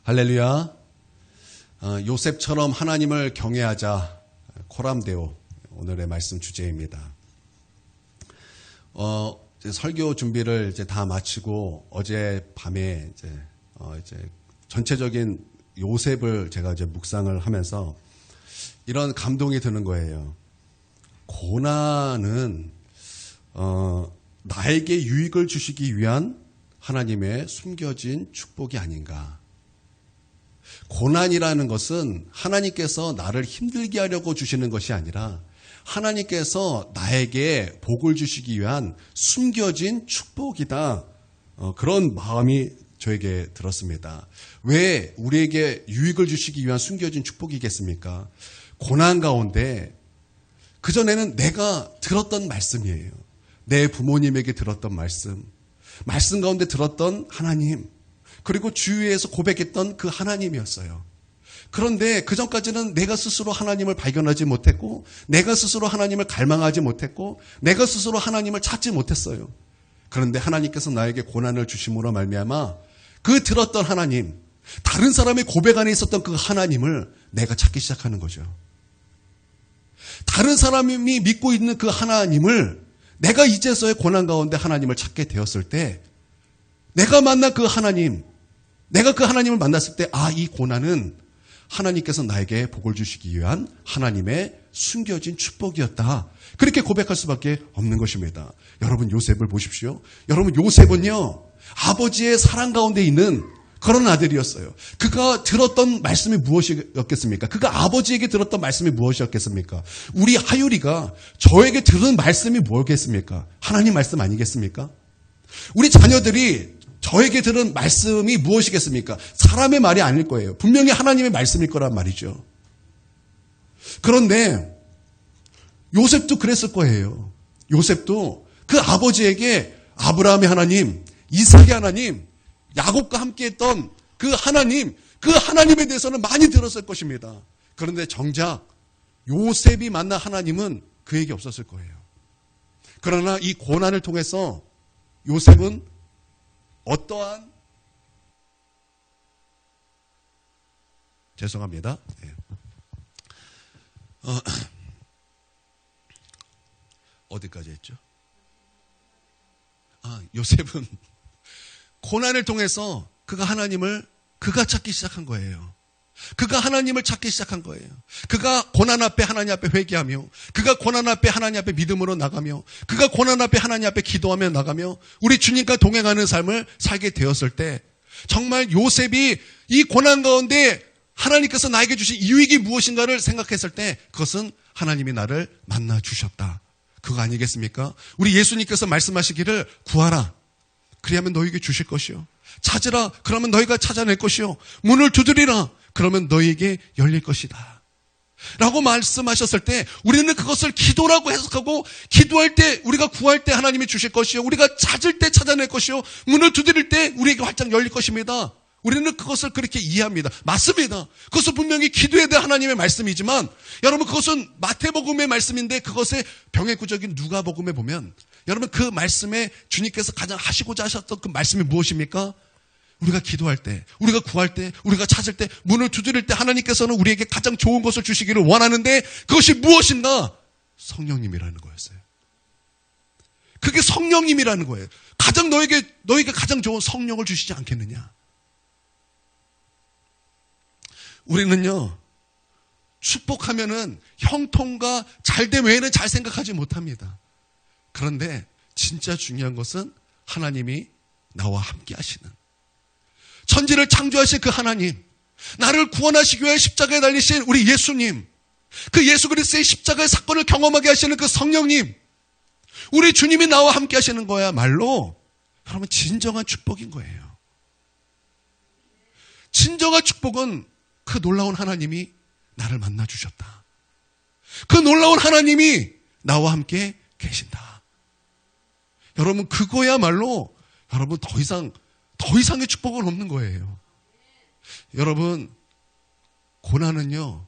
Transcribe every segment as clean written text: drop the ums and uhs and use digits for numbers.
할렐루야. 요셉처럼 하나님을 경외하자. 코람데오. 오늘의 말씀 주제입니다. 설교 준비를 이제 다 마치고 어제 밤에 이제 전체적인 요셉을 제가 이제 묵상을 하면서 이런 감동이 드는 거예요. 고난은 나에게 유익을 주시기 위한 하나님의 숨겨진 축복이 아닌가. 고난이라는 것은 하나님께서 나를 힘들게 하려고 주시는 것이 아니라 하나님께서 나에게 복을 주시기 위한 숨겨진 축복이다. 그런 마음이 저에게 들었습니다. 왜 우리에게 유익을 주시기 위한 숨겨진 축복이겠습니까? 고난 가운데 그전에는 내가 들었던 말씀이에요. 내 부모님에게 들었던 말씀 가운데 들었던 하나님, 그리고 주위에서 고백했던 그 하나님이었어요. 그런데 그전까지는 내가 스스로 하나님을 발견하지 못했고, 내가 스스로 하나님을 갈망하지 못했고, 내가 스스로 하나님을 찾지 못했어요. 그런데 하나님께서 나에게 고난을 주심으로 말미암아 그 들었던 하나님, 다른 사람의 고백 안에 있었던 그 하나님을 내가 찾기 시작하는 거죠. 다른 사람이 믿고 있는 그 하나님을 내가 이제서야 고난 가운데 하나님을 찾게 되었을 때, 내가 만난 그 하나님, 내가 그 하나님을 만났을 때, 이 고난은 하나님께서 나에게 복을 주시기 위한 하나님의 숨겨진 축복이었다. 그렇게 고백할 수밖에 없는 것입니다. 여러분, 요셉을 보십시오. 여러분, 요셉은요, 아버지의 사랑 가운데 있는 그런 아들이었어요. 그가 들었던 말씀이 무엇이었겠습니까? 그가 아버지에게 들었던 말씀이 무엇이었겠습니까? 우리 하율이가 저에게 들은 말씀이 뭐겠습니까? 하나님 말씀 아니겠습니까? 우리 자녀들이 저에게 들은 말씀이 무엇이겠습니까? 사람의 말이 아닐 거예요. 분명히 하나님의 말씀일 거란 말이죠. 그런데 요셉도 그랬을 거예요. 요셉도 그 아버지에게 아브라함의 하나님, 이삭의 하나님, 야곱과 함께했던 그 하나님, 그 하나님에 대해서는 많이 들었을 것입니다. 그런데 정작 요셉이 만난 하나님은 그에게 없었을 거예요. 그러나 이 고난을 통해서 요셉은 어떠한, 죄송합니다. 어디까지 했죠? 요셉은 고난을 통해서 그가 하나님을 찾기 시작한 거예요. 그가 하나님을 찾기 시작한 거예요. 그가 고난 앞에 하나님 앞에 회개하며, 그가 고난 앞에 하나님 앞에 믿음으로 나가며, 그가 고난 앞에 하나님 앞에 기도하며 나가며 우리 주님과 동행하는 삶을 살게 되었을 때, 정말 요셉이 이 고난 가운데 하나님께서 나에게 주신 유익이 무엇인가를 생각했을 때, 그것은 하나님이 나를 만나 주셨다. 그거 아니겠습니까? 우리 예수님께서 말씀하시기를 구하라. 그리하면 너희에게 주실 것이요. 찾으라. 그러면 너희가 찾아낼 것이요. 문을 두드리라. 그러면 너희에게 열릴 것이다. 라고 말씀하셨을 때 우리는 그것을 기도라고 해석하고, 기도할 때, 우리가 구할 때 하나님이 주실 것이요. 우리가 찾을 때 찾아낼 것이요. 문을 두드릴 때 우리에게 활짝 열릴 것입니다. 우리는 그것을 그렇게 이해합니다. 맞습니다. 그것은 분명히 기도에 대한 하나님의 말씀이지만, 여러분, 그것은 마태복음의 말씀인데 그것의 병의 구적인 누가복음에 보면, 여러분, 그 말씀에 주님께서 가장 하시고자 하셨던 그 말씀이 무엇입니까? 우리가 기도할 때, 우리가 구할 때, 우리가 찾을 때, 문을 두드릴 때 하나님께서는 우리에게 가장 좋은 것을 주시기를 원하는데, 그것이 무엇인가? 성령님이라는 거였어요. 그게 성령님이라는 거예요. 가장 너에게 가장 좋은 성령을 주시지 않겠느냐? 우리는요, 축복하면은 형통과 잘됨 외에는 잘 생각하지 못합니다. 그런데 진짜 중요한 것은 하나님이 나와 함께 하시는, 천지를 창조하신 그 하나님, 나를 구원하시기 위해 십자가에 달리신 우리 예수님, 그 예수 그리스도의 십자가의 사건을 경험하게 하시는 그 성령님, 우리 주님이 나와 함께 하시는 거야말로 여러분 진정한 축복인 거예요. 진정한 축복은 그 놀라운 하나님이 나를 만나 주셨다. 그 놀라운 하나님이 나와 함께 계신다. 여러분, 그거야말로 여러분 더 이상의 축복은 없는 거예요. 여러분, 고난은요,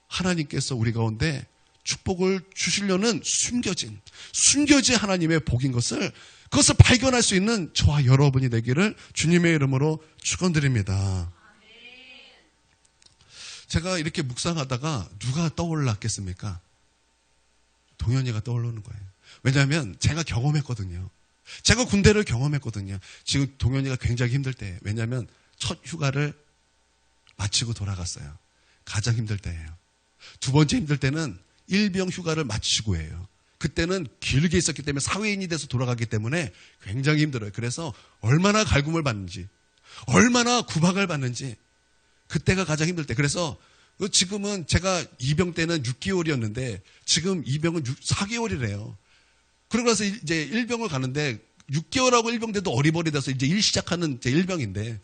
하나님께서 우리 가운데 축복을 주시려는 숨겨진 하나님의 복인 그것을 발견할 수 있는 저와 여러분이 되기를 주님의 이름으로 축원드립니다. 제가 이렇게 묵상하다가 누가 떠올랐겠습니까? 동현이가 떠오르는 거예요. 왜냐하면 제가 경험했거든요. 제가 군대를 경험했거든요. 지금 동현이가 굉장히 힘들 때예요. 왜냐하면 첫 휴가를 마치고 돌아갔어요. 가장 힘들 때예요. 두 번째 힘들 때는 일병 휴가를 마치고 해요. 그때는 길게 있었기 때문에 사회인이 돼서 돌아가기 때문에 굉장히 힘들어요. 그래서 얼마나 갈굼을 받는지, 얼마나 구박을 받는지, 그때가 가장 힘들 때. 그래서 지금은 제가 이병 때는 6개월이었는데 지금 이병은 4개월이래요. 그러고 나서 이제 일병을 가는데 6개월하고 일병 돼도 어리버리돼서 이제 일 시작하는 이제 일병인데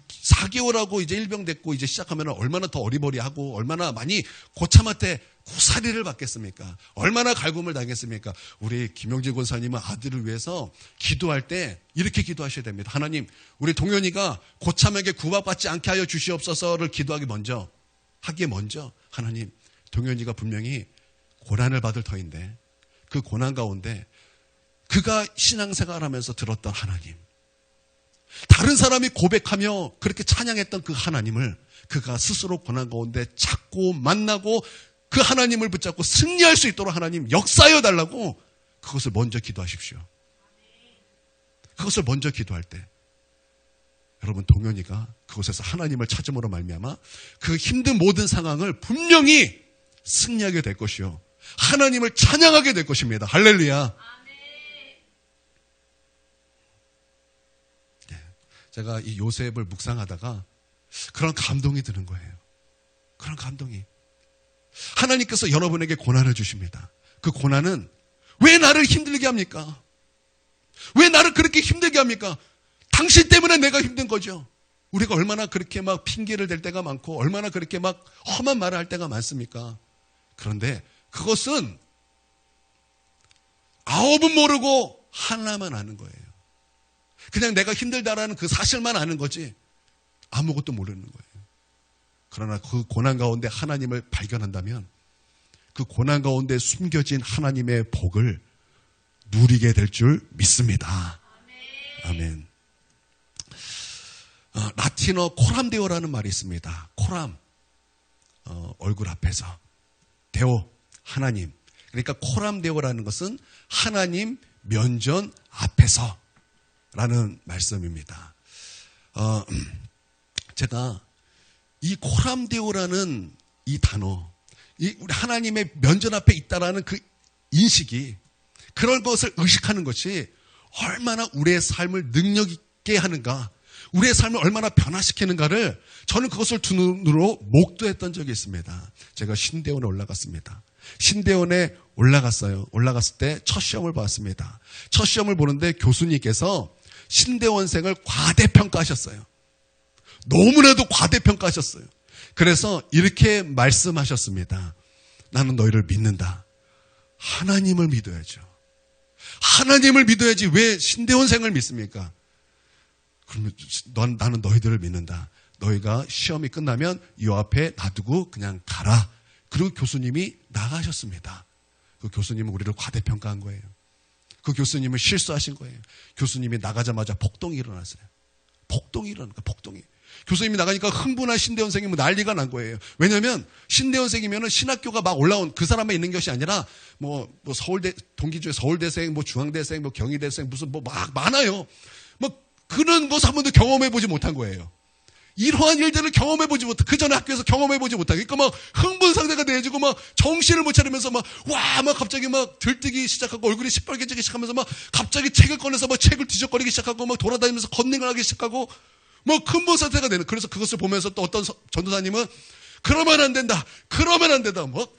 4개월하고 이제 일병 됐고 이제 시작하면 얼마나 더 어리버리하고 얼마나 많이 고참한테 구사리를 받겠습니까? 얼마나 갈굼을 당했습니까? 우리 김영재 권사님은 아들을 위해서 기도할 때 이렇게 기도하셔야 됩니다. 하나님, 우리 동현이가 고참에게 구박받지 않게 하여 주시옵소서를 기도하기에 먼저 하나님, 동현이가 분명히 고난을 받을 터인데 그 고난 가운데 그가 신앙생활하면서 들었던 하나님, 다른 사람이 고백하며 그렇게 찬양했던 그 하나님을 그가 스스로 고난 가운데 찾고 만나고 그 하나님을 붙잡고 승리할 수 있도록 하나님 역사하여 달라고 그것을 먼저 기도하십시오. 그것을 먼저 기도할 때 여러분, 동현이가 그곳에서 하나님을 찾음으로 말미암아 그 힘든 모든 상황을 분명히 승리하게 될 것이요, 하나님을 찬양하게 될 것입니다. 할렐루야. 제가 이 요셉을 묵상하다가 그런 감동이 드는 거예요. 그런 감동이. 하나님께서 여러분에게 고난을 주십니다. 그 고난은 왜 나를 힘들게 합니까? 왜 나를 그렇게 힘들게 합니까? 당신 때문에 내가 힘든 거죠. 우리가 얼마나 그렇게 막 핑계를 댈 때가 많고 얼마나 그렇게 막 험한 말을 할 때가 많습니까? 그런데 그것은 9은 모르고 하나만 아는 거예요. 그냥 내가 힘들다라는 그 사실만 아는 거지 아무것도 모르는 거예요. 그러나 그 고난 가운데 하나님을 발견한다면 그 고난 가운데 숨겨진 하나님의 복을 누리게 될 줄 믿습니다. 아멘. 라틴어 코람데오라는 말이 있습니다. 코람, 얼굴 앞에서, 데오, 하나님. 그러니까 코람데오라는 것은 하나님 면전 앞에서 라는 말씀입니다. 제가 이 코람데오라는 이 단어, 우리 하나님의 면전 앞에 있다라는 그 인식이, 그런 것을 의식하는 것이 얼마나 우리의 삶을 능력 있게 하는가, 우리의 삶을 얼마나 변화시키는가를 저는 그것을 두 눈으로 목도했던 적이 있습니다. 제가 신대원에 올라갔습니다. 신대원에 올라갔어요. 올라갔을 때 첫 시험을 봤습니다. 첫 시험을 보는데 교수님께서 신대원생을 과대평가하셨어요. 너무나도 과대평가하셨어요. 그래서 이렇게 말씀하셨습니다. 나는 너희를 믿는다. 하나님을 믿어야죠. 하나님을 믿어야지 왜 신대원생을 믿습니까? 그러면 나는 너희들을 믿는다. 너희가 시험이 끝나면 이 앞에 놔두고 그냥 가라. 그리고 교수님이 나가셨습니다. 그 교수님은 우리를 과대평가한 거예요. 그 교수님은 실수하신 거예요. 교수님이 나가자마자 폭동이 일어났어요. 폭동이 일어나니까 폭동이. 교수님이 나가니까 흥분한 신대원생이 난리가 난 거예요. 왜냐하면 신대원생이면 신학교가 막 올라온 그 사람만 있는 것이 아니라 뭐 서울대 동기 중에 서울대생, 뭐 중앙대생, 뭐 경희대생 무슨 뭐 막 많아요. 뭐 그런 것을 한 번도 경험해보지 못한 거예요. 이러한 일들을 경험해보지 못한, 그 전에 학교에서 경험해보지 못한, 그러니까 막 흥분 상태가 돼가지고 막 정신을 못 차리면서 막 갑자기 막 들뜨기 시작하고 얼굴이 시뻘개지기 시작하면서 막 갑자기 책을 꺼내서 막 책을 뒤적거리기 시작하고 막 돌아다니면서 컨닝을 하기 시작하고 뭐 흥분 상태가 되는. 그래서 그것을 보면서 또 어떤 전도사님은 그러면 안 된다. 뭐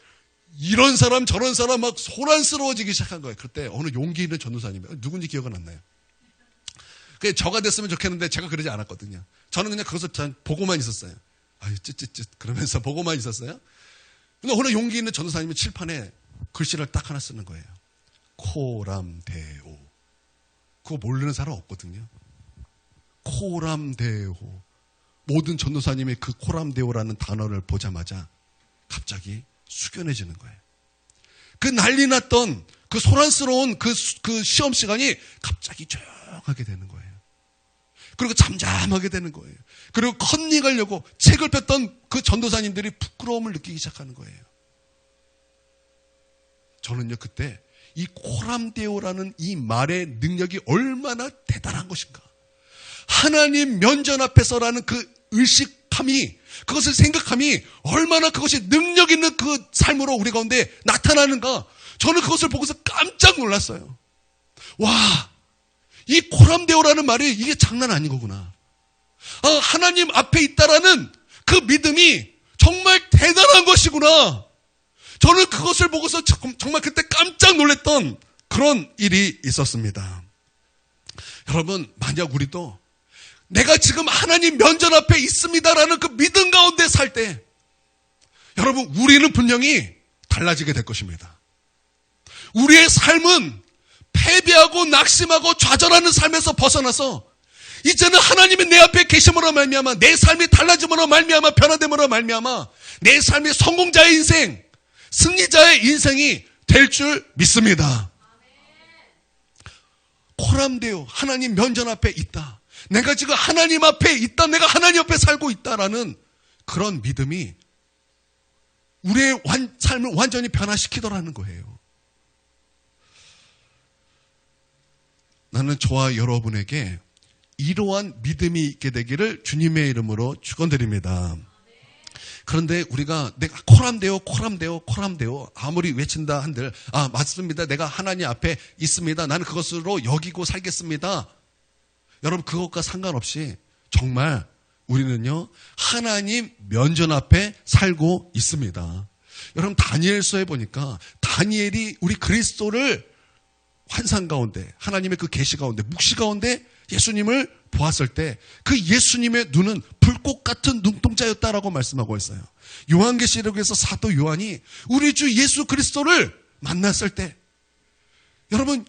이런 사람 저런 사람 막 소란스러워지기 시작한 거예요. 그때 어느 용기 있는 전도사님이, 누군지 기억은 안 나요. 저가 됐으면 좋겠는데 제가 그러지 않았거든요. 저는 그냥 그것을 보고만 있었어요. 아유, 쯧쯧쯧 그러면서 보고만 있었어요. 근데 어느 용기 있는 전도사님이 칠판에 글씨를 딱 하나 쓰는 거예요. 코람데오. 그거 모르는 사람 없거든요. 코람데오. 모든 전도사님이 그 코람데오라는 단어를 보자마자 갑자기 숙연해지는 거예요. 그 난리 났던 그 소란스러운 그 시험 시간이 갑자기 조용하게 되는 거예요. 그리고 잠잠하게 되는 거예요. 그리고 컨닝하려고 책을 폈던 그 전도사님들이 부끄러움을 느끼기 시작하는 거예요. 저는요, 그때 이 코람데오라는 이 말의 능력이 얼마나 대단한 것인가. 하나님 면전 앞에서라는 그 의식함이, 그것을 생각함이 얼마나 그것이 능력 있는 그 삶으로 우리 가운데 나타나는가. 저는 그것을 보고서 깜짝 놀랐어요. 와, 이 코람데오라는 말이 이게 장난 아닌 거구나. 하나님 앞에 있다라는 그 믿음이 정말 대단한 것이구나. 저는 그것을 보고서 정말 그때 깜짝 놀랐던 그런 일이 있었습니다. 여러분, 만약 우리도 내가 지금 하나님 면전 앞에 있습니다라는 그 믿음 가운데 살 때, 여러분, 우리는 분명히 달라지게 될 것입니다. 우리의 삶은 패배하고 낙심하고 좌절하는 삶에서 벗어나서 이제는 하나님이 내 앞에 계심으로 말미암아, 내 삶이 달라짐으로 말미암아, 변화됨으로 말미암아 내 삶이 성공자의 인생, 승리자의 인생이 될 줄 믿습니다. 코람데오, 하나님 면전 앞에 있다. 내가 지금 하나님 앞에 있다. 내가 하나님 앞에 살고 있다라는 그런 믿음이 우리의 삶을 완전히 변화시키더라는 거예요. 나는 저와 여러분에게 이러한 믿음이 있게 되기를 주님의 이름으로 축원드립니다. 그런데 우리가 내가 코람데오 아무리 외친다 한들, 맞습니다. 내가 하나님 앞에 있습니다. 나는 그것으로 여기고 살겠습니다. 여러분, 그것과 상관없이 정말 우리는요, 하나님 면전 앞에 살고 있습니다. 여러분, 다니엘서에 보니까 다니엘이 우리 그리스도를 환상 가운데, 하나님의 그 계시 가운데, 묵시 가운데 예수님을 보았을 때 그 예수님의 눈은 불꽃 같은 눈동자였다라고 말씀하고 있어요. 요한계시록에서 사도 요한이 우리 주 예수 그리스도를 만났을 때, 여러분,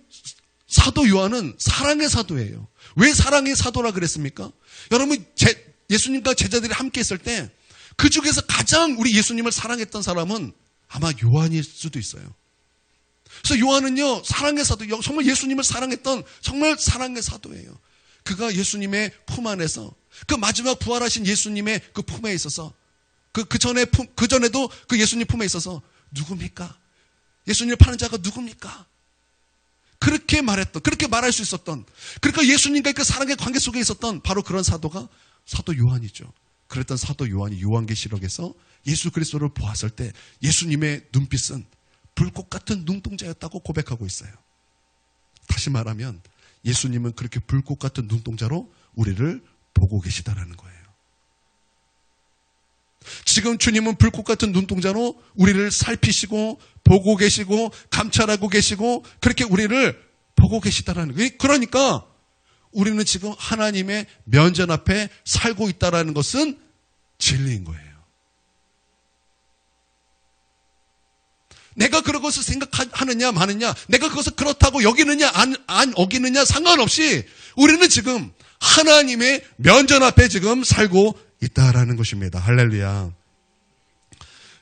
사도 요한은 사랑의 사도예요. 왜 사랑의 사도라 그랬습니까? 여러분, 예수님과 제자들이 함께 있을 때 그 중에서 가장 우리 예수님을 사랑했던 사람은 아마 요한일 수도 있어요. 그래서 요한은요, 사랑의 사도, 정말 예수님을 사랑했던 정말 사랑의 사도예요. 그가 예수님의 품 안에서, 그 마지막 부활하신 예수님의 그 품에 있어서, 그 전에도 그 예수님 품에 있어서, 누굽니까? 예수님을 파는 자가 누굽니까? 그렇게 말했던, 그렇게 말할 수 있었던, 그러니까 예수님과의 그 사랑의 관계 속에 있었던 바로 그런 사도가 사도 요한이죠. 그랬던 사도 요한이 요한계시록에서 예수 그리스도를 보았을 때 예수님의 눈빛은 불꽃 같은 눈동자였다고 고백하고 있어요. 다시 말하면 예수님은 그렇게 불꽃 같은 눈동자로 우리를 보고 계시다라는 거예요. 지금 주님은 불꽃 같은 눈동자로 우리를 살피시고 보고 계시고 감찰하고 계시고 그렇게 우리를 보고 계시다라는 거예요. 그러니까 우리는 지금 하나님의 면전 앞에 살고 있다라는 것은 진리인 거예요. 내가 그런 것을 생각하느냐 마느냐, 내가 그것을 그렇다고 여기느냐 안 어기느냐 상관없이 우리는 지금 하나님의 면전 앞에 지금 살고 있다라는 것입니다. 할렐루야.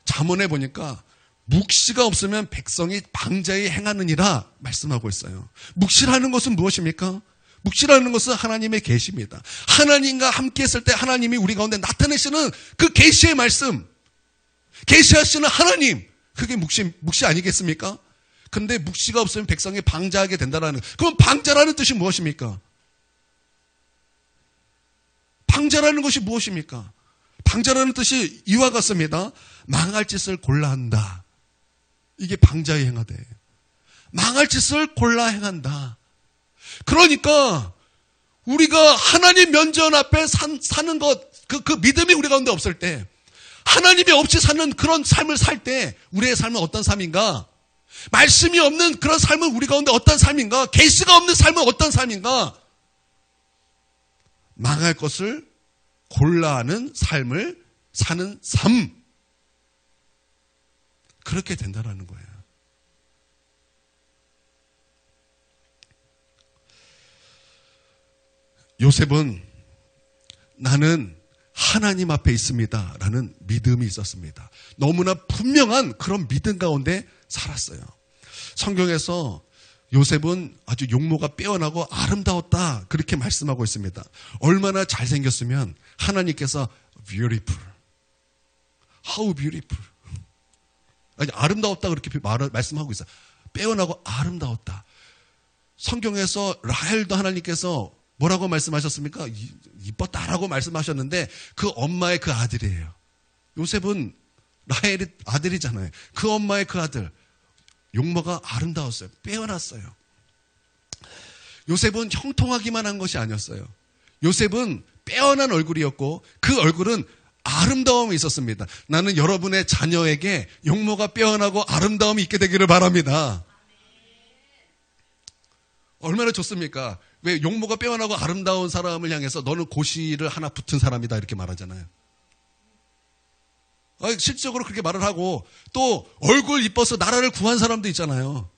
잠언에 보니까 묵시가 없으면 백성이 방자히 행하느니라 말씀하고 있어요. 묵시라는 것은 무엇입니까? 묵시라는 것은 하나님의 계시입니다. 하나님과 함께 했을 때 하나님이 우리 가운데 나타내시는 그 계시의 말씀, 계시하시는 하나님, 그게 묵시 아니겠습니까? 근데 묵시가 없으면 백성이 방자하게 된다라는, 그럼 방자라는 뜻이 무엇입니까? 방자라는 것이 무엇입니까? 방자라는 뜻이 이와 같습니다. 망할 짓을 골라 한다. 이게 방자의 행하대. 망할 짓을 골라 행한다. 그러니까 우리가 하나님 면전 앞에 사는 것, 그 믿음이 우리 가운데 없을 때, 하나님이 없이 사는 그런 삶을 살 때 우리의 삶은 어떤 삶인가? 말씀이 없는 그런 삶은 우리 가운데 어떤 삶인가? 계시가 없는 삶은 어떤 삶인가? 망할 것을 골라 하는 삶을 사는 삶. 그렇게 된다라는 거예요. 요셉은 나는 하나님 앞에 있습니다 라는 믿음이 있었습니다. 너무나 분명한 그런 믿음 가운데 살았어요. 성경에서 요셉은 아주 용모가 빼어나고 아름다웠다. 그렇게 말씀하고 있습니다. 얼마나 잘생겼으면 하나님께서 beautiful. How beautiful. 아니, 아름다웠다. 그렇게 말씀하고 있어요. 빼어나고 아름다웠다. 성경에서 라헬도 하나님께서 뭐라고 말씀하셨습니까? 이뻤다라고 말씀하셨는데 그 엄마의 그 아들이에요. 요셉은 라헬의 아들이잖아요. 그 엄마의 그 아들. 용모가 아름다웠어요. 빼어났어요. 요셉은 형통하기만 한 것이 아니었어요. 요셉은 빼어난 얼굴이었고 그 얼굴은 아름다움이 있었습니다. 나는 여러분의 자녀에게 용모가 빼어나고 아름다움이 있게 되기를 바랍니다. 얼마나 좋습니까? 왜 용모가 빼어나고 아름다운 사람을 향해서 너는 고시를 하나 붙은 사람이다 이렇게 말하잖아요. 실질적으로 그렇게 말을 하고 또 얼굴 이뻐서 나라를 구한 사람도 있잖아요.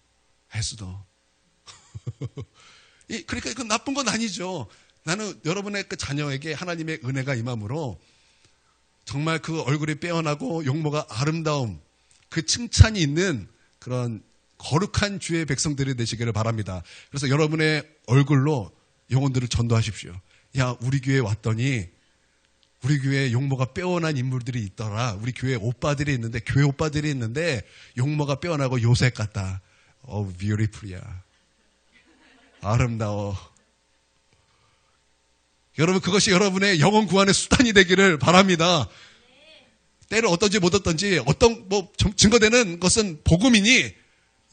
에스더. 그러니까 그 나쁜 건 아니죠. 나는 여러분의 그 자녀에게 하나님의 은혜가 임함으로 정말 그 얼굴이 빼어나고 용모가 아름다움, 그 칭찬이 있는 그런 거룩한 주의 백성들이 되시기를 바랍니다. 그래서 여러분의 얼굴로 영혼들을 전도하십시오. 야, 우리 교회에 왔더니 우리 교회에 용모가 빼어난 인물들이 있더라. 우리 교회 오빠들이 있는데, 교회 오빠들이 있는데 용모가 빼어나고 요셉 같다. beautiful이야. 아름다워. 여러분, 그것이 여러분의 영혼 구원의 수단이 되기를 바랍니다. 때를 어떤지 못 어떤지 어떤 증거되는 것은 복음이니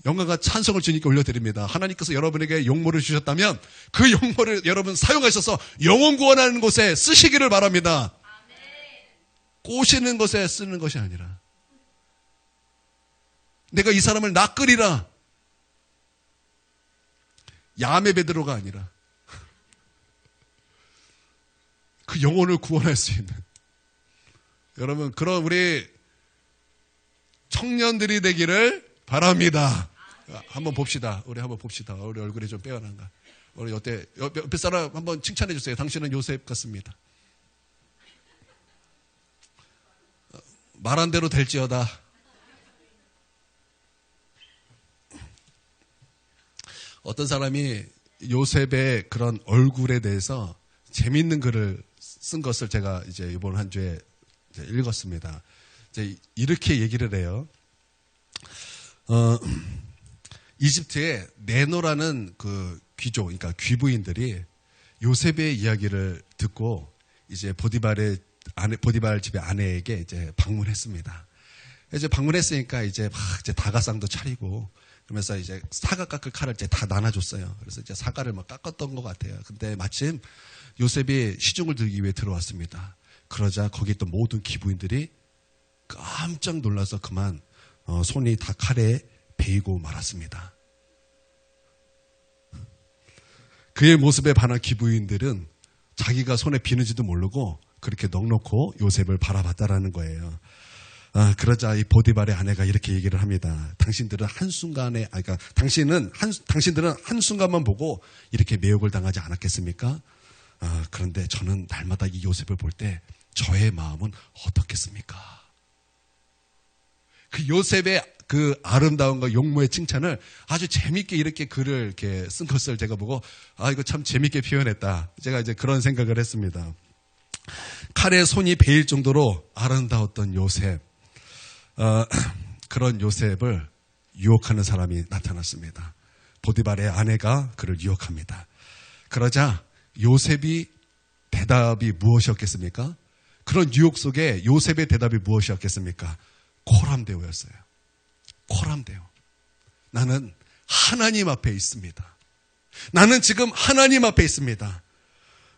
영광과 찬송을 주님께 올려드립니다. 하나님께서 여러분에게 용모를 주셨다면 그 용모를 여러분 사용하셔서 영혼 구원하는 곳에 쓰시기를 바랍니다. 꼬시는 것에 쓰는 것이 아니라 내가 이 사람을 낚으리라. 야매 베드로가 아니라 그 영혼을 구원할 수 있는 여러분 그런 우리 청년들이 되기를 바랍니다. 한번 봅시다. 우리 한번 봅시다. 우리 얼굴이 좀 빼어난가. 우리 어때? 옆에 사람 한번 칭찬해 주세요. 당신은 요셉 같습니다. 말한 대로 될지어다. 어떤 사람이 요셉의 그런 얼굴에 대해서 재밌는 글을 쓴 것을 제가 이제 이번 한 주에 읽었습니다. 이제 이렇게 얘기를 해요. 이집트에 네노라는 그 귀족, 그러니까 귀부인들이 요셉의 이야기를 듣고 이제 보디발 집의 아내에게 이제 방문했습니다. 이제 방문했으니까 이제 막 이제 다가상도 차리고 그러면서 이제 사과 깎을 칼을 이제 다 나눠줬어요. 그래서 이제 사과를 막 깎았던 것 같아요. 근데 마침 요셉이 시중을 들기 위해 들어왔습니다. 그러자 거기 있던 모든 귀부인들이 깜짝 놀라서 그만 손이 다 칼에 베이고 말았습니다. 그의 모습에 반한 귀부인들은 자기가 손에 비는지도 모르고 그렇게 넋놓고 요셉을 바라봤다라는 거예요. 그러자 이 보디발의 아내가 이렇게 얘기를 합니다. 당신들은 당신들은 한순간만 보고 이렇게 매혹을 당하지 않았겠습니까? 그런데 저는 날마다 이 요셉을 볼 때 저의 마음은 어떻겠습니까? 그 요셉의 그 아름다움과 용모의 칭찬을 아주 재밌게 이렇게 글을 이렇게 쓴 것을 제가 보고 이거 참 재밌게 표현했다. 제가 이제 그런 생각을 했습니다. 칼에 손이 베일 정도로 아름다웠던 요셉, 그런 요셉을 유혹하는 사람이 나타났습니다. 보디발의 아내가 그를 유혹합니다. 그러자 요셉이 대답이 무엇이었겠습니까? 그런 유혹 속에 요셉의 대답이 무엇이었겠습니까? 코람데오였어요. 코람데오. 나는 하나님 앞에 있습니다. 나는 지금 하나님 앞에 있습니다.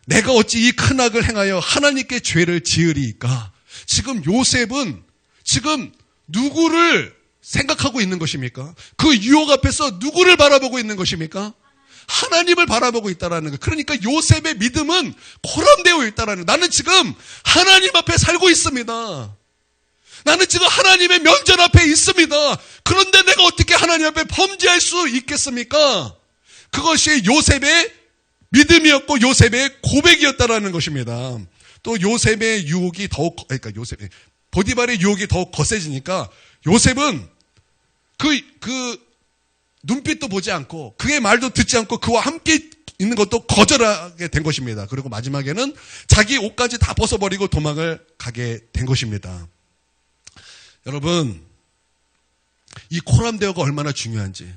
내가 어찌 이 큰 악을 행하여 하나님께 죄를 지으리이까? 지금 요셉은 지금 누구를 생각하고 있는 것입니까? 그 유혹 앞에서 누구를 바라보고 있는 것입니까? 하나님을 바라보고 있다라는 거. 그러니까 요셉의 믿음은 코람되어 있다라는 거. 나는 지금 하나님 앞에 살고 있습니다. 나는 지금 하나님의 면전 앞에 있습니다. 그런데 내가 어떻게 하나님 앞에 범죄할 수 있겠습니까? 그것이 요셉의 믿음이었고 요셉의 고백이었다라는 것입니다. 또 요셉의 유혹이 보디발의 유혹이 더욱 거세지니까 요셉은 눈빛도 보지 않고 그의 말도 듣지 않고 그와 함께 있는 것도 거절하게 된 것입니다. 그리고 마지막에는 자기 옷까지 다 벗어버리고 도망을 가게 된 것입니다. 여러분, 이 코람데오가 얼마나 중요한지,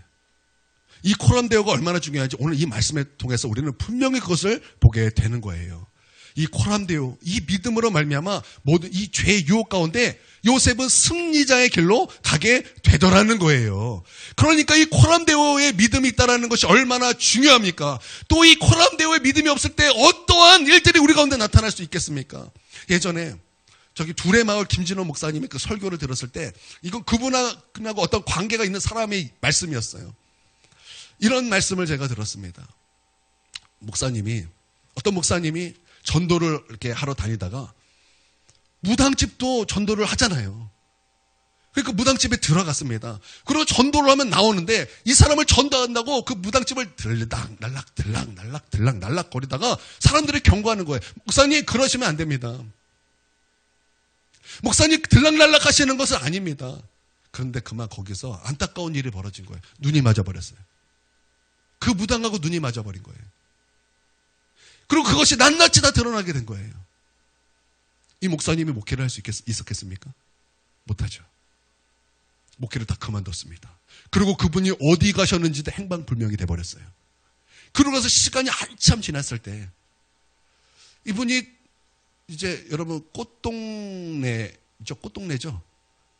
오늘 이 말씀을 통해서 우리는 분명히 그것을 보게 되는 거예요. 이 코람데오, 이 믿음으로 말미암아 모든 이 죄의 유혹 가운데 요셉은 승리자의 길로 가게 되더라는 거예요. 그러니까 이 코람데오의 믿음이 있다는 것이 얼마나 중요합니까? 또 이 코람데오의 믿음이 없을 때 어떠한 일들이 우리 가운데 나타날 수 있겠습니까? 예전에 저기 두레마을 김진호 목사님이 그 설교를 들었을 때 이건 그분하고 어떤 관계가 있는 사람의 말씀이었어요. 이런 말씀을 제가 들었습니다. 어떤 목사님이 전도를 이렇게 하러 다니다가 무당집도 전도를 하잖아요. 그러니까 무당집에 들어갔습니다. 그리고 전도를 하면 나오는데 이 사람을 전도한다고 그 무당집을 들락날락 거리다가 사람들이 경고하는 거예요. 목사님 그러시면 안 됩니다. 목사님 들락날락 하시는 것은 아닙니다. 그런데 그만 거기서 안타까운 일이 벌어진 거예요. 눈이 맞아버렸어요. 그 무당하고 눈이 맞아버린 거예요. 그리고 그것이 낱낱이 다 드러나게 된 거예요. 이 목사님이 목회를 할 수 있었겠습니까? 못하죠. 목회를 다 그만뒀습니다. 그리고 그분이 어디 가셨는지도 행방불명이 돼버렸어요. 그러고 나서 시간이 한참 지났을 때 이분이 이제 여러분 꽃동네죠.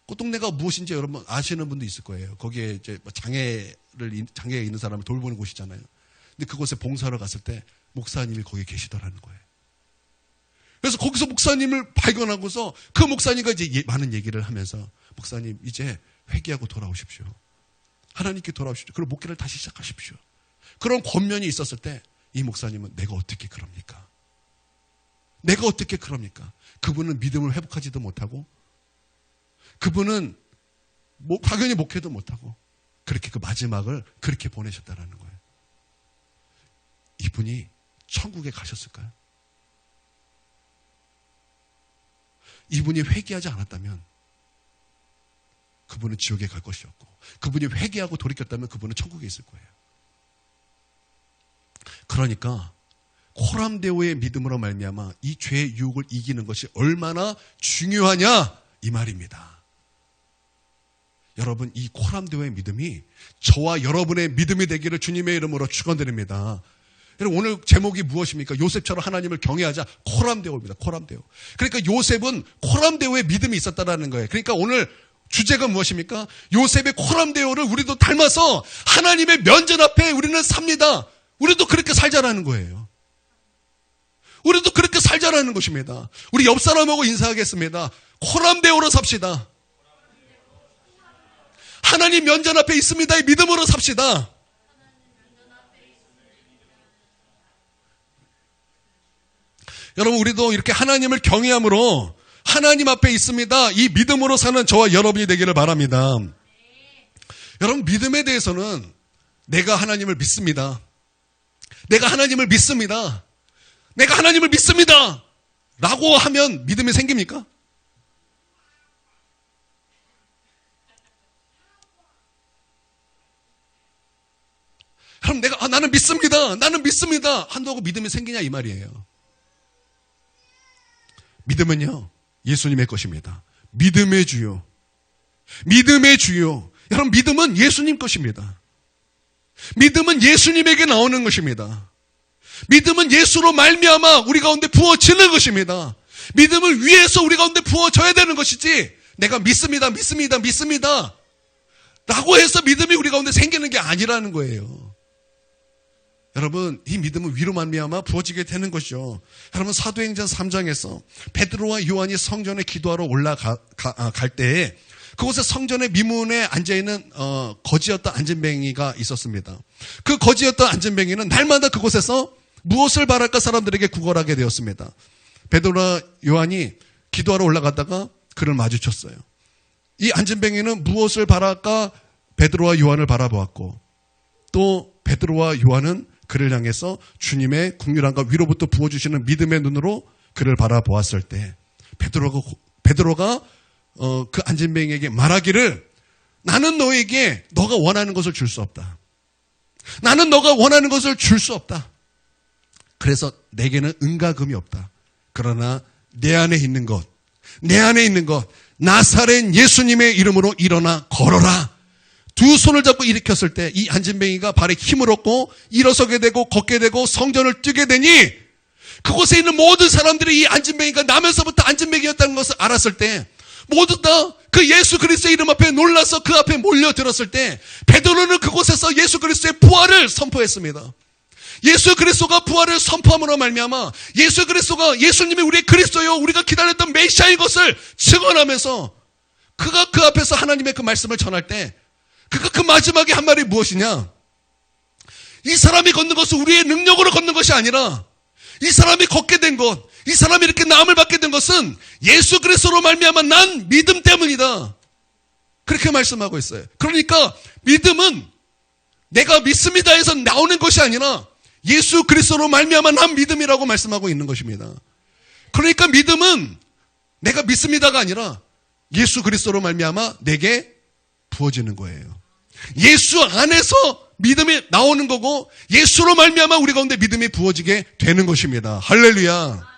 꽃동네가 무엇인지 여러분 아시는 분도 있을 거예요. 거기에 이제 장애에 있는 사람을 돌보는 곳이잖아요. 근데 그곳에 봉사하러 갔을 때 목사님이 거기 계시더라는 거예요. 그래서 거기서 목사님을 발견하고서 그 목사님과 이제 많은 얘기를 하면서 목사님 이제 회개하고 돌아오십시오. 하나님께 돌아오십시오. 그리고 목회를 다시 시작하십시오. 그런 권면이 있었을 때 이 목사님은 내가 어떻게 그럽니까? 그분은 믿음을 회복하지도 못하고 그분은 당연히 목회도 못하고 그렇게 그 마지막을 그렇게 보내셨다라는 거예요. 이분이 천국에 가셨을까요? 이분이 회개하지 않았다면 그분은 지옥에 갈 것이었고 그분이 회개하고 돌이켰다면 그분은 천국에 있을 거예요. 그러니까 코람데오의 믿음으로 말미암아 이 죄의 유혹을 이기는 것이 얼마나 중요하냐 이 말입니다. 여러분 이 코람데오의 믿음이 저와 여러분의 믿음이 되기를 주님의 이름으로 축원드립니다. 여러분 오늘 제목이 무엇입니까? 요셉처럼 하나님을 경외하자. 코람데오입니다. 코람데오. 그러니까 요셉은 코람데오의 믿음이 있었다라는 거예요. 그러니까 오늘 주제가 무엇입니까? 요셉의 코람데오를 우리도 닮아서 하나님의 면전 앞에 우리는 삽니다. 우리도 그렇게 살자라는 거예요. 우리도 그렇게 살자라는 것입니다. 우리 옆 사람하고 인사하겠습니다. 코람데오로 삽시다. 하나님 면전 앞에 있습니다의 믿음으로 삽시다. 여러분 우리도 이렇게 하나님을 경외함으로 하나님 앞에 있습니다. 이 믿음으로 사는 저와 여러분이 되기를 바랍니다. 여러분 믿음에 대해서는 내가 하나님을 믿습니다. 내가 하나님을 믿습니다. 라고 하면 믿음이 생깁니까? 그럼 내가 나는 믿습니다 한다고 믿음이 생기냐 이 말이에요. 믿음은요 예수님의 것입니다. 믿음의 주요. 여러분 믿음은 예수님 것입니다. 믿음은 예수님에게 나오는 것입니다. 믿음은 예수로 말미암아 우리 가운데 부어지는 것입니다. 믿음을 위해서 우리 가운데 부어져야 되는 것이지 내가 믿습니다 라고 해서 믿음이 우리 가운데 생기는 게 아니라는 거예요. 여러분 이 믿음은 위로 말미암아 부어지게 되는 것이죠. 여러분 사도행전 3장에서 베드로와 요한이 성전에 기도하러 올라갈 때에 그곳에 성전의 미문에 앉아있는 거지였던 안진뱅이가 있었습니다. 그 거지였던 안진뱅이는 날마다 그곳에서 무엇을 바랄까 사람들에게 구걸하게 되었습니다. 베드로와 요한이 기도하러 올라갔다가 그를 마주쳤어요. 이 안진뱅이는 무엇을 바랄까 베드로와 요한을 바라보았고 또 베드로와 요한은 그를 향해서 주님의 긍휼함과 위로부터 부어주시는 믿음의 눈으로 그를 바라보았을 때 베드로가 그 안진뱅이에게 말하기를 나는 너에게 너가 원하는 것을 줄 수 없다. 나는 너가 원하는 것을 줄 수 없다. 그래서 내게는 은과 금이 없다. 그러나 내 안에 있는 것, 나사렛 예수님의 이름으로 일어나 걸어라. 두 손을 잡고 일으켰을 때 이 안진뱅이가 발에 힘을 얻고 일어서게 되고 걷게 되고 성전을 뛰게 되니 그곳에 있는 모든 사람들이 이 안진뱅이가 나면서부터 안진뱅이였다는 것을 알았을 때 모두 다 그 예수 그리스도의 이름 앞에 놀라서 그 앞에 몰려들었을 때 베드로는 그곳에서 예수 그리스도의 부활을 선포했습니다. 예수 그리스도가 부활을 선포함으로 말미암아 예수 그리스도가 예수님이 우리의 그리스도요 우리가 기다렸던 메시아인 것을 증언하면서 그가 그 앞에서 하나님의 그 말씀을 전할 때 그가 그 마지막에 한 말이 무엇이냐? 이 사람이 걷는 것은 우리의 능력으로 걷는 것이 아니라 이 사람이 걷게 된 것, 이 사람이 이렇게 나음을 받게 된 것은 예수 그리스도로 말미암아 난 믿음 때문이다. 그렇게 말씀하고 있어요. 그러니까 믿음은 내가 믿습니다 해서 나오는 것이 아니라 예수 그리스도로 말미암아 난 믿음이라고 말씀하고 있는 것입니다. 그러니까 믿음은 내가 믿습니다가 아니라 예수 그리스도로 말미암아 내게 부어지는 거예요. 예수 안에서 믿음이 나오는 거고 예수로 말미암아 우리 가운데 믿음이 부어지게 되는 것입니다. 할렐루야.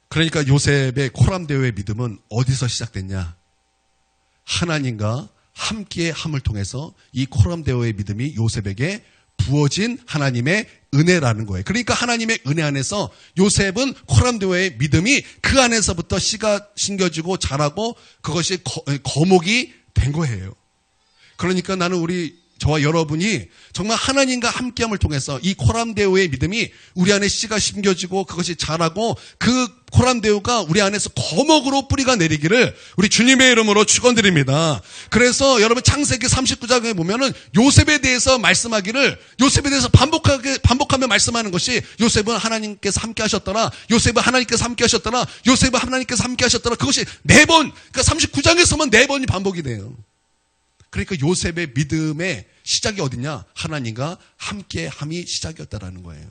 그러니까 요셉의 코람데오의 믿음은 어디서 시작됐냐? 하나님과 함께 함을 통해서 이 코람데오의 믿음이 요셉에게 부어진 하나님의 은혜라는 거예요. 그러니까 하나님의 은혜 안에서 요셉은 코람데오의 믿음이 그 안에서부터 씨가 심겨지고 자라고 그것이 거목이 된 거예요. 그러니까 나는 저와 여러분이 정말 하나님과 함께함을 통해서 이 코람데오의 믿음이 우리 안에 씨가 심겨지고 그것이 자라고 그 코람데오가 우리 안에서 거목으로 뿌리가 내리기를 우리 주님의 이름으로 축원드립니다. 그래서 여러분 창세기 39장에 보면은 요셉에 대해서 말씀하기를 요셉에 대해서 반복하며 말씀하는 것이 요셉은 하나님께서 함께 하셨더라. 요셉은 하나님께서 함께 하셨더라. 요셉은 하나님께서 함께 하셨더라. 그것이 4번, 그러니까 39장에서만 4번이 반복이 돼요. 그러니까 요셉의 믿음의 시작이 어디냐? 하나님과 함께함이 시작이었다라는 거예요.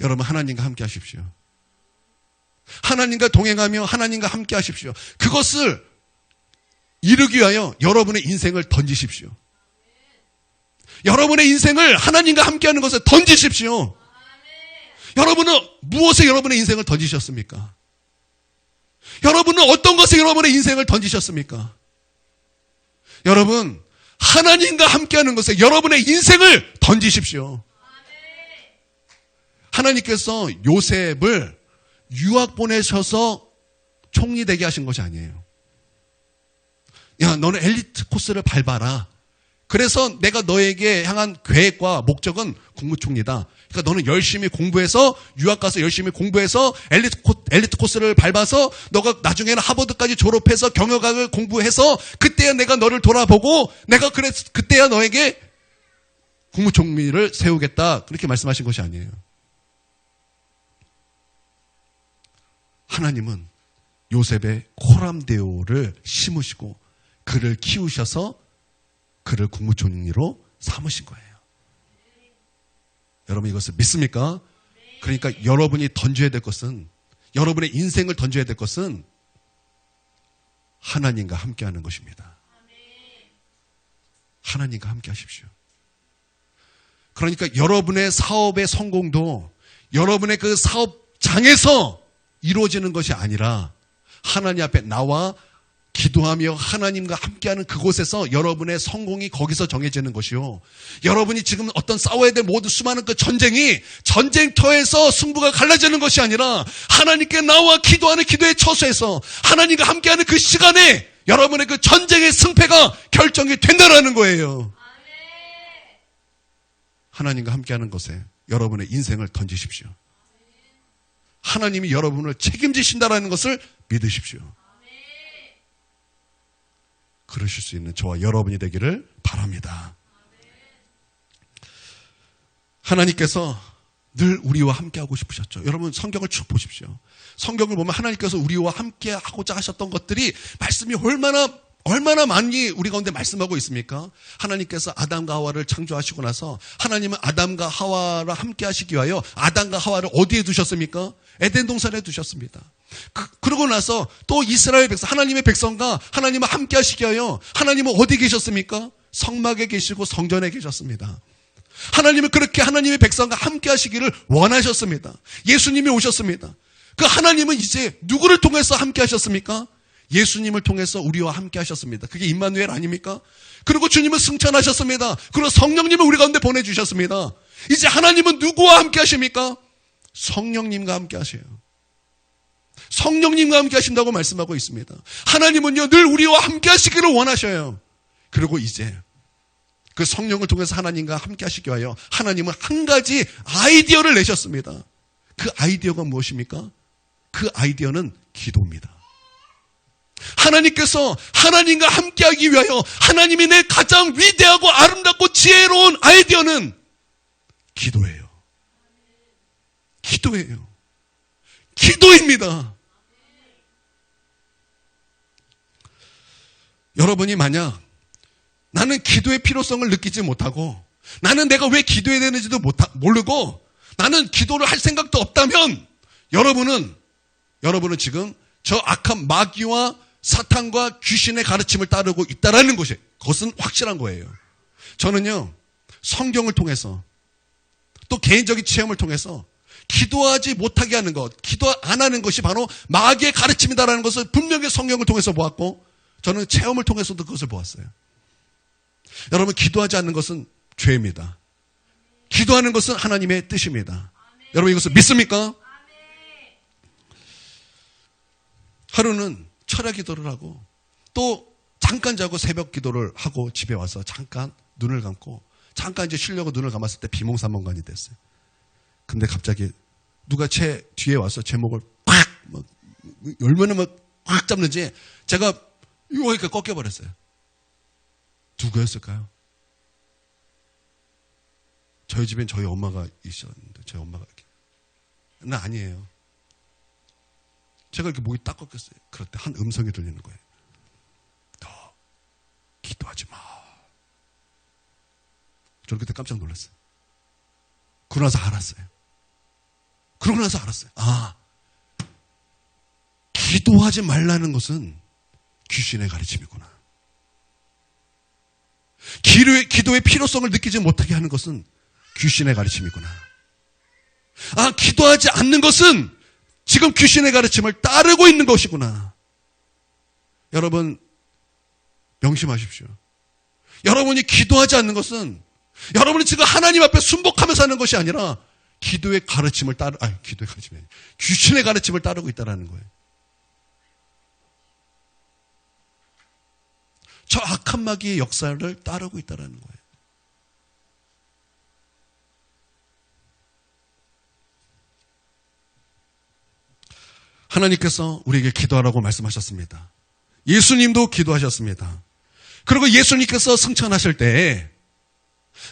여러분 하나님과 함께 하십시오. 하나님과 동행하며 하나님과 함께 하십시오. 그것을 이루기 위하여 여러분의 인생을 던지십시오. 여러분의 인생을 하나님과 함께하는 것에 던지십시오. 여러분은 무엇에 여러분의 인생을 던지셨습니까? 여러분은 어떤 것에 여러분의 인생을 던지셨습니까? 여러분, 하나님과 함께하는 것에 여러분의 인생을 던지십시오. 하나님께서 요셉을 유학 보내셔서 총리 되게 하신 것이 아니에요. 야, 너는 엘리트 코스를 밟아라. 그래서 내가 너에게 향한 계획과 목적은 국무총리다. 그러니까 너는 열심히 공부해서 유학 가서 열심히 공부해서 엘리트 코스를 밟아서 너가 나중에는 하버드까지 졸업해서 경영학을 공부해서 그때야 내가 너를 돌아보고 내가 그때야 너에게 국무총리를 세우겠다. 그렇게 말씀하신 것이 아니에요. 하나님은 요셉의 코람데오를 심으시고 그를 키우셔서 그를 국무총리로 삼으신 거예요. 여러분 이것을 믿습니까? 그러니까 여러분이 던져야 될 것은 여러분의 인생을 던져야 될 것은 하나님과 함께하는 것입니다. 하나님과 함께 하십시오. 그러니까 여러분의 사업의 성공도 여러분의 그 사업장에서 이루어지는 것이 아니라 하나님 앞에 나와 기도하며 하나님과 함께하는 그곳에서 여러분의 성공이 거기서 정해지는 것이요. 여러분이 지금 어떤 싸워야 될 모든 수많은 그 전쟁이 전쟁터에서 승부가 갈라지는 것이 아니라 하나님께 나와 기도하는 기도의 처소에서 하나님과 함께하는 그 시간에 여러분의 그 전쟁의 승패가 결정이 된다라는 거예요. 하나님과 함께하는 것에 여러분의 인생을 던지십시오. 하나님이 여러분을 책임지신다라는 것을 믿으십시오. 그러실 수 있는 저와 여러분이 되기를 바랍니다. 하나님께서 늘 우리와 함께하고 싶으셨죠. 여러분 성경을 쭉 보십시오. 성경을 보면 하나님께서 우리와 함께하고자 하셨던 것들이 말씀이 얼마나 얼마나 많이 우리 가운데 말씀하고 있습니까? 하나님께서 아담과 하와를 창조하시고 나서 하나님은 아담과 하와를 함께 하시기 위하여 아담과 하와를 어디에 두셨습니까? 에덴 동산에 두셨습니다. 그러고 나서 또 이스라엘 백성, 하나님의 백성과 하나님을 함께 하시기 위하여 하나님은 어디 계셨습니까? 성막에 계시고 성전에 계셨습니다. 하나님은 그렇게 하나님의 백성과 함께 하시기를 원하셨습니다. 예수님이 오셨습니다. 그 하나님은 이제 누구를 통해서 함께 하셨습니까? 예수님을 통해서 우리와 함께 하셨습니다. 그게 임마누엘 아닙니까? 그리고 주님은 승천하셨습니다. 그리고 성령님을 우리 가운데 보내주셨습니다. 이제 하나님은 누구와 함께 하십니까? 성령님과 함께 하세요. 성령님과 함께 하신다고 말씀하고 있습니다. 하나님은요, 늘 우리와 함께 하시기를 원하셔요. 그리고 이제 그 성령을 통해서 하나님과 함께 하시기 위하여 하나님은 한 가지 아이디어를 내셨습니다. 그 아이디어가 무엇입니까? 그 아이디어는 기도입니다. 하나님께서 하나님과 함께하기 위하여 하나님이 내 가장 위대하고 아름답고 지혜로운 아이디어는 기도예요. 기도예요. 기도입니다. 여러분이 만약 나는 기도의 필요성을 느끼지 못하고 나는 내가 왜 기도해야 되는지도 모르고 나는 기도를 할 생각도 없다면 여러분은 지금 저 악한 마귀와 사탄과 귀신의 가르침을 따르고 있다라는 것이, 그것은 확실한 거예요. 저는요, 성경을 통해서 또 개인적인 체험을 통해서 기도하지 못하게 하는 것, 기도 안 하는 것이 바로 마귀의 가르침이다라는 것을 분명히 성경을 통해서 보았고 저는 체험을 통해서도 그것을 보았어요. 여러분, 기도하지 않는 것은 죄입니다. 기도하는 것은 하나님의 뜻입니다. 여러분, 이것을 믿습니까? 하루는 철야 기도를 하고 또 잠깐 자고 새벽 기도를 하고 집에 와서 잠깐 눈을 감고 잠깐 이제 쉬려고 눈을 감았을 때 비몽사몽간이 됐어요. 근데 갑자기 누가 제 뒤에 와서 제 목을 팍 얼마나 꽉 잡는지 제가 이렇게 꺾여버렸어요. 누구였을까요? 저희 집엔 저희 엄마가 있었는데 저희 엄마가 이렇게. 나 아니에요. 제가 이렇게 목이 딱 꺾였어요. 그럴 때 한 음성이 들리는 거예요. 너 기도하지 마. 저는 그때 깜짝 놀랐어요. 그러고 나서 알았어요. 아, 기도하지 말라는 것은 귀신의 가르침이구나. 기도의 필요성을 느끼지 못하게 하는 것은 귀신의 가르침이구나. 아, 기도하지 않는 것은 지금 귀신의 가르침을 따르고 있는 것이구나. 여러분, 명심하십시오. 여러분이 기도하지 않는 것은 여러분이 지금 하나님 앞에 순복하면서 하는 것이 아니라 귀신의 가르침을 따르고 있다는 거예요. 저 악한 마귀의 역사를 따르고 있다는 거예요. 하나님께서 우리에게 기도하라고 말씀하셨습니다. 예수님도 기도하셨습니다. 그리고 예수님께서 승천하실 때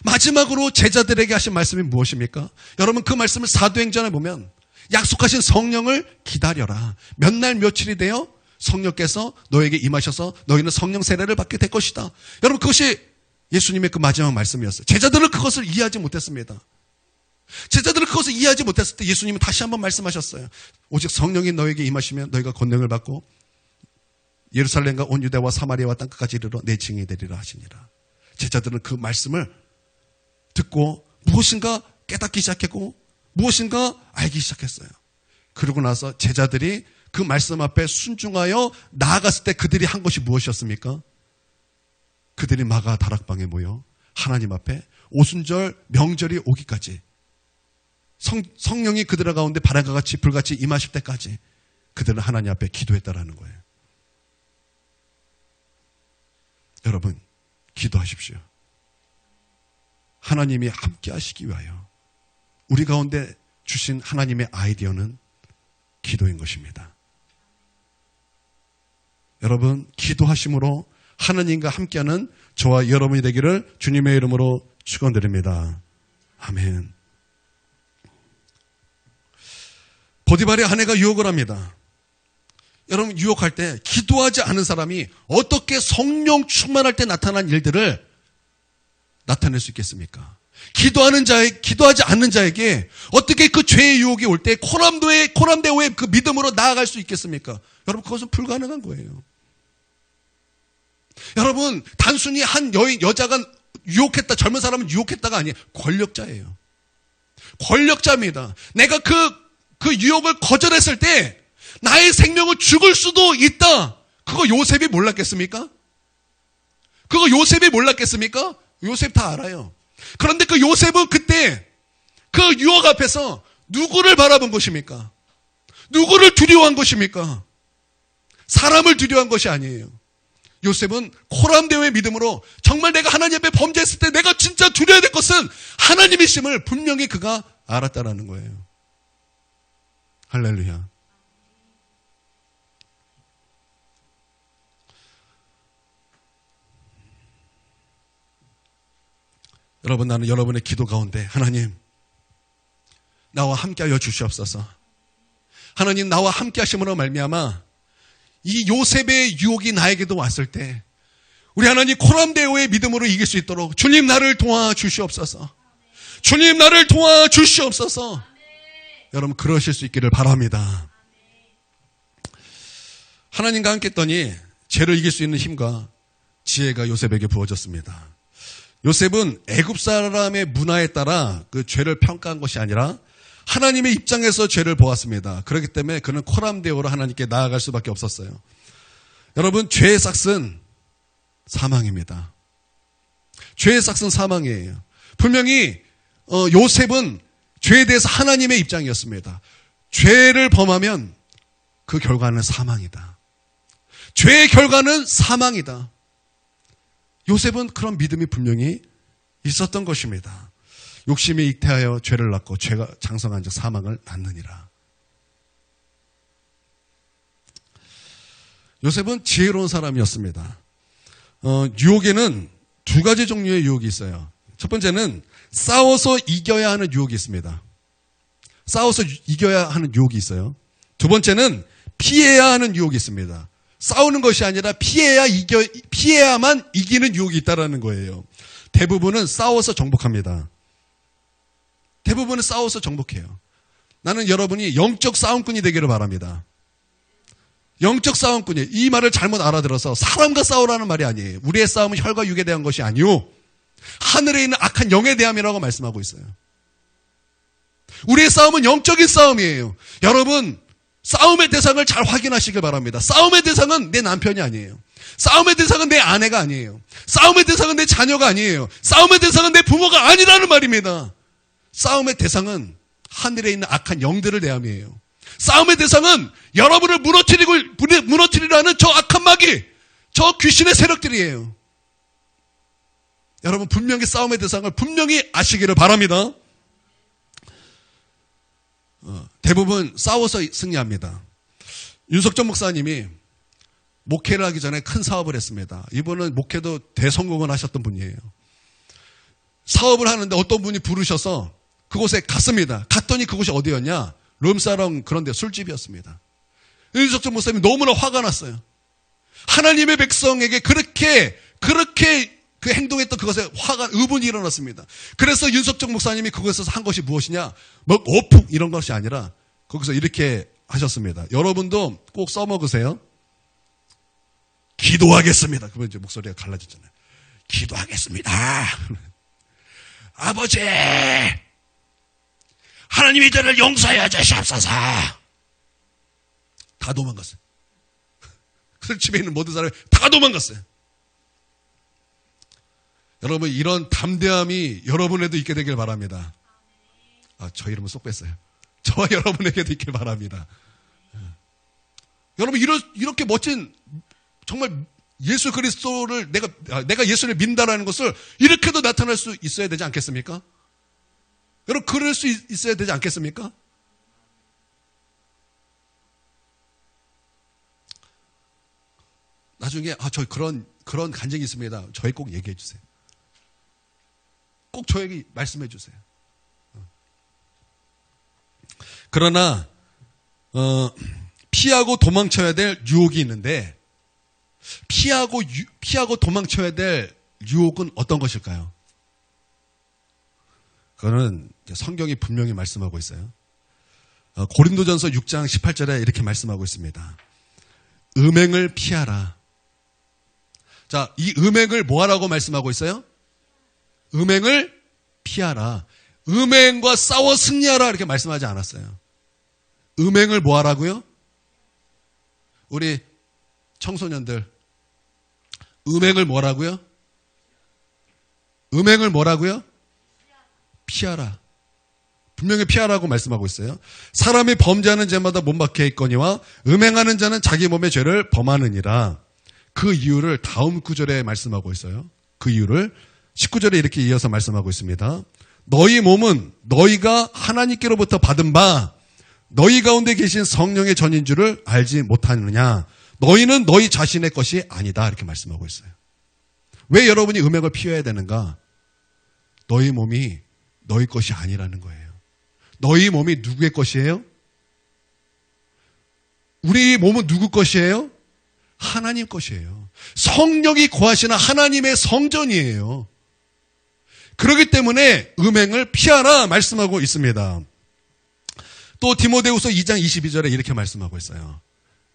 마지막으로 제자들에게 하신 말씀이 무엇입니까? 여러분, 그 말씀을 사도행전에 보면 약속하신 성령을 기다려라. 몇 날 며칠이 되어 성령께서 너에게 임하셔서 너희는 성령 세례를 받게 될 것이다. 여러분, 그것이 예수님의 그 마지막 말씀이었어요. 제자들은 그것을 이해하지 못했습니다. 제자들은 그것을 이해하지 못했을 때 예수님은 다시 한번 말씀하셨어요. 오직 성령이 너에게 임하시면 너희가 권능을 받고 예루살렘과 온 유대와 사마리아와 땅끝까지 이르러 내 증인이 되리라 하시니라. 제자들은 그 말씀을 듣고 무엇인가 깨닫기 시작했고 무엇인가 알기 시작했어요. 그러고 나서 제자들이 그 말씀 앞에 순종하여 나아갔을 때 그들이 한 것이 무엇이었습니까? 그들이 마가 다락방에 모여 하나님 앞에 오순절 명절이 오기까지 성령이 그들 가운데 바람과 같이 불같이 임하실 때까지 그들은 하나님 앞에 기도했다라는 거예요. 여러분, 기도하십시오. 하나님이 함께 하시기 위하여 우리 가운데 주신 하나님의 아이디어는 기도인 것입니다. 여러분, 기도하심으로 하나님과 함께하는 저와 여러분이 되기를 주님의 이름으로 축원드립니다. 아멘. 보디발의 아내가 유혹을 합니다. 여러분 유혹할 때 기도하지 않은 사람이 어떻게 성령 충만할 때 나타난 일들을 나타낼 수 있겠습니까? 기도하지 않는 자에게 어떻게 그 죄의 유혹이 올 때 코람대오의 그 믿음으로 나아갈 수 있겠습니까? 여러분 그것은 불가능한 거예요. 여러분 단순히 한 여자가 유혹했다, 젊은 사람은 유혹했다가 아니에요. 권력자예요. 권력자입니다. 내가 그 유혹을 거절했을 때 나의 생명을 죽을 수도 있다. 그거 요셉이 몰랐겠습니까? 그거 요셉이 몰랐겠습니까? 요셉 다 알아요. 그런데 그 요셉은 그때 그 유혹 앞에서 누구를 바라본 것입니까? 누구를 두려워한 것입니까? 사람을 두려워한 것이 아니에요. 요셉은 코람데오의 믿음으로 정말 내가 하나님 앞에 범죄했을 때 내가 진짜 두려워야 될 것은 하나님이심을 분명히 그가 알았다라는 거예요. 할렐루야. 여러분, 나는 여러분의 기도 가운데 하나님 나와 함께하여 주시옵소서. 하나님 나와 함께하심으로 말미암아 이 요셉의 유혹이 나에게도 왔을 때 우리 하나님 코람데오의 믿음으로 이길 수 있도록 주님 나를 도와주시옵소서. 주님 나를 도와주시옵소서. 여러분 그러실 수 있기를 바랍니다. 하나님과 함께 했더니 죄를 이길 수 있는 힘과 지혜가 요셉에게 부어졌습니다. 요셉은 애굽 사람의 문화에 따라 그 죄를 평가한 것이 아니라 하나님의 입장에서 죄를 보았습니다. 그렇기 때문에 그는 코람데오로 하나님께 나아갈 수밖에 없었어요. 여러분 죄의 삭은 사망입니다. 죄의 삭은 사망이에요. 분명히 요셉은 죄에 대해서 하나님의 입장이었습니다. 죄를 범하면 그 결과는 사망이다. 죄의 결과는 사망이다. 요셉은 그런 믿음이 분명히 있었던 것입니다. 욕심이 잉태하여 죄를 낳고 죄가 장성한 즉 사망을 낳느니라. 요셉은 지혜로운 사람이었습니다. 유혹에는 두 가지 종류의 유혹이 있어요. 첫 번째는 싸워서 이겨야 하는 유혹이 있습니다. 싸워서 이겨야 하는 유혹이 있어요. 두 번째는 피해야 하는 유혹이 있습니다. 싸우는 것이 아니라 피해야만 이기는 유혹이 있다라는 거예요. 대부분은 싸워서 정복합니다. 대부분은 싸워서 정복해요. 나는 여러분이 영적 싸움꾼이 되기를 바랍니다. 영적 싸움꾼이 이 말을 잘못 알아들어서 사람과 싸우라는 말이 아니에요. 우리의 싸움은 혈과 육에 대한 것이 아니요 하늘에 있는 악한 영에 대함이라고 말씀하고 있어요. 우리의 싸움은 영적인 싸움이에요. 여러분 싸움의 대상을 잘 확인하시길 바랍니다. 싸움의 대상은 내 남편이 아니에요. 싸움의 대상은 내 아내가 아니에요. 싸움의 대상은 내 자녀가 아니에요. 싸움의 대상은 내 부모가 아니라는 말입니다. 싸움의 대상은 하늘에 있는 악한 영들을 대함이에요. 싸움의 대상은 여러분을 무너뜨리라는 저 악한 마귀, 저 귀신의 세력들이에요. 여러분 분명히 싸움의 대상을 분명히 아시기를 바랍니다. 대부분 싸워서 승리합니다. 윤석전 목사님이 목회를 하기 전에 큰 사업을 했습니다. 이분은 목회도 대성공을 하셨던 분이에요. 사업을 하는데 어떤 분이 부르셔서 그곳에 갔습니다. 갔더니 그곳이 어디였냐? 룸사롱 그런데 술집이었습니다. 윤석전 목사님이 너무나 화가 났어요. 하나님의 백성에게 그렇게 그 행동했던 그것에 의문이 일어났습니다. 그래서 윤석정 목사님이 그곳에서 한 것이 무엇이냐? 오푹 이런 것이 아니라 거기서 이렇게 하셨습니다. 여러분도 꼭 써먹으세요. 기도하겠습니다. 그러면 이제 목소리가 갈라지잖아요. 기도하겠습니다. 아버지, 하나님이 저를 용서해 주시옵소서. 다 도망갔어요. 그 집에 있는 모든 사람이 다 도망갔어요. 여러분 이런 담대함이 여러분에도 있게 되길 바랍니다. 저 이름은 쏙 뺐어요. 저와 여러분에게도 있길 바랍니다. 여러분 이렇게 멋진 정말 예수 그리스도를 내가 예수를 믿는다라는 것을 이렇게도 나타날 수 있어야 되지 않겠습니까? 여러분 그럴 수 있어야 되지 않겠습니까? 나중에 저 그런 간증이 있습니다. 저희 꼭 얘기해 주세요. 꼭 저에게 말씀해 주세요. 피하고 도망쳐야 될 유혹이 있는데 피하고 도망쳐야 될 유혹은 어떤 것일까요? 그거는 성경이 분명히 말씀하고 있어요. 고린도전서 6장 18절에 이렇게 말씀하고 있습니다. 음행을 피하라. 자, 이 음행을 뭐 하라고 말씀하고 있어요? 음행을 피하라. 음행과 싸워 승리하라 이렇게 말씀하지 않았어요. 음행을 뭐 하라고요? 우리 청소년들 음행을 뭐라고요? 음행을 뭐라고요? 피하라. 분명히 피하라고 말씀하고 있어요. 사람이 범죄하는 죄마다 못 박혀 있거니와 음행하는 자는 자기 몸의 죄를 범하느니라. 그 이유를 다음 구절에 말씀하고 있어요. 그 이유를 19절에 이렇게 이어서 말씀하고 있습니다. 너희 몸은 너희가 하나님께로부터 받은 바 너희 가운데 계신 성령의 전인 줄을 알지 못하느냐. 너희는 너희 자신의 것이 아니다. 이렇게 말씀하고 있어요. 왜 여러분이 음행을 피해야 되는가? 너희 몸이 너희 것이 아니라는 거예요. 너희 몸이 누구의 것이에요? 우리 몸은 누구 것이에요? 하나님 것이에요. 성령이 거하시는 하나님의 성전이에요. 그렇기 때문에 음행을 피하라 말씀하고 있습니다. 또 디모데후서 2장 22절에 이렇게 말씀하고 있어요.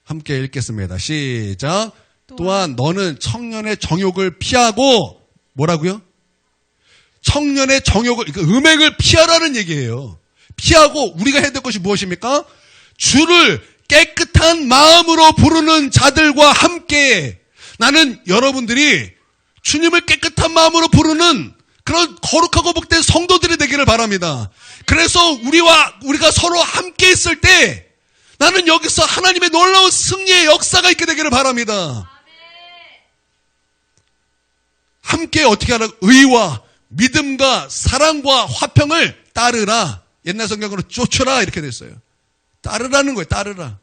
함께 읽겠습니다. 시작. 또한 너는 청년의 정욕을 피하고 뭐라고요? 청년의 정욕을, 그러니까 음행을 피하라는 얘기예요. 피하고 우리가 해야 될 것이 무엇입니까? 주를 깨끗한 마음으로 부르는 자들과 함께 나는 여러분들이 주님을 깨끗한 마음으로 부르는 그런 거룩하고 복된 성도들이 되기를 바랍니다. 그래서 우리가 서로 함께 있을 때 나는 여기서 하나님의 놀라운 승리의 역사가 있게 되기를 바랍니다. 함께 어떻게 하라? 의와 믿음과 사랑과 화평을 따르라. 옛날 성경으로 쫓으라 이렇게 됐어요. 따르라는 거예요. 따르라.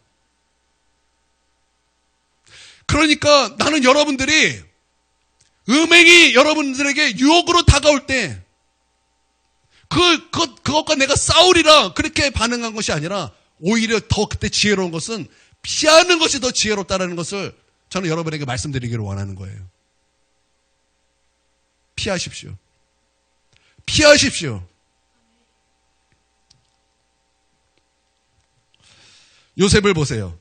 그러니까 나는 여러분들이 음행이 여러분들에게 유혹으로 다가올 때 그것과 내가 싸우리라 그렇게 반응한 것이 아니라 오히려 더 그때 지혜로운 것은 피하는 것이 더 지혜롭다는 것을 저는 여러분에게 말씀드리기를 원하는 거예요. 피하십시오. 피하십시오. 요셉을 보세요.